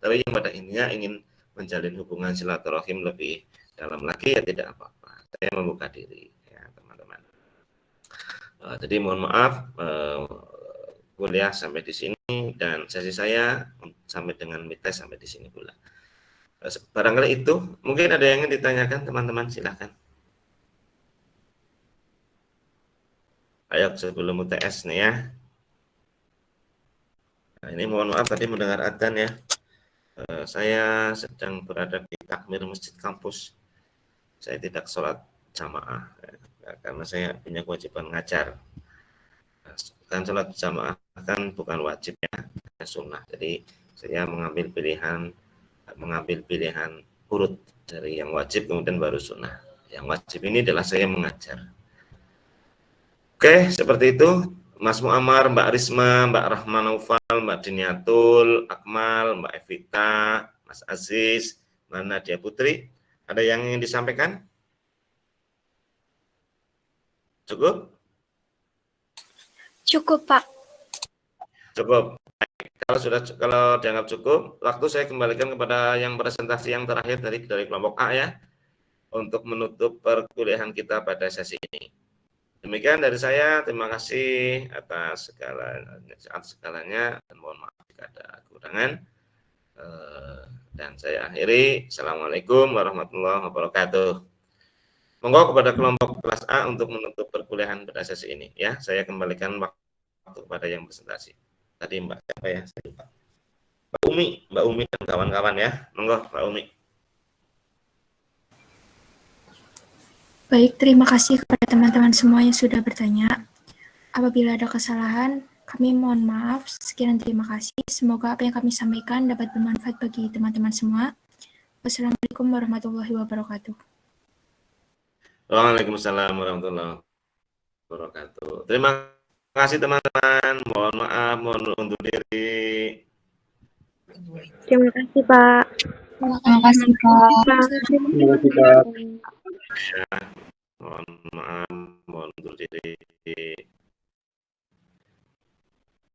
Tapi yang pada intinya ingin menjalin hubungan silaturahim lebih dalam lagi ya tidak apa-apa. Saya membuka diri ya teman-teman. Jadi mohon maaf kuliah sampai di sini dan sesi saya sampai dengan midtest sampai di sini pula. Barangkali itu, mungkin ada yang ingin ditanyakan teman-teman, silahkan. Ayo sebelum UTS nih ya. Nah, ini mohon maaf tadi mendengar adzan ya. Saya sedang berada di takmir masjid kampus. Saya tidak sholat jamaah karena saya punya kewajiban ngajar. Kan sholat jamaah kan bukan wajib ya, sunnah. Jadi saya mengambil pilihan urut dari yang wajib kemudian baru sunnah. Yang wajib ini adalah saya mengajar. Oke, seperti itu. Mas Muammar, Mbak Risma, Mbak Rahman Naufal, Mbak Diniatul, Akmal, Mbak Evita, Mas Aziz, Mbak Nadia Putri. Ada yang ingin disampaikan? Cukup? Cukup, Pak. Cukup. Kalau dianggap cukup, waktu saya kembalikan kepada yang presentasi yang terakhir dari kelompok A ya, untuk menutup perkuliahan kita pada sesi ini. Demikian dari saya, terima kasih atas segalanya dan mohon maaf jika ada kekurangan. Dan saya akhiri. Assalamualaikum warahmatullahi wabarakatuh. Monggo kepada kelompok kelas A untuk menutup perkuliahan pada sesi ini ya. Saya kembalikan waktu kepada yang presentasi. Tadi Mbak siapa ya? Saya lupa. Mbak Umi dan kawan-kawan ya. Monggo Mbak Umi. Baik, terima kasih kepada teman-teman semua yang sudah bertanya. Apabila ada kesalahan, kami mohon maaf. Sekian terima kasih. Semoga apa yang kami sampaikan dapat bermanfaat bagi teman-teman semua. Wassalamualaikum warahmatullahi wabarakatuh. Waalaikumsalam warahmatullahi wabarakatuh. Terima kasih teman-teman. Mohon maaf, mohon undur diri. Terima kasih, Pak. Terima kasih, Pak. Terima kasih, Pak. Ya, mohon maaf, mohon undur diri.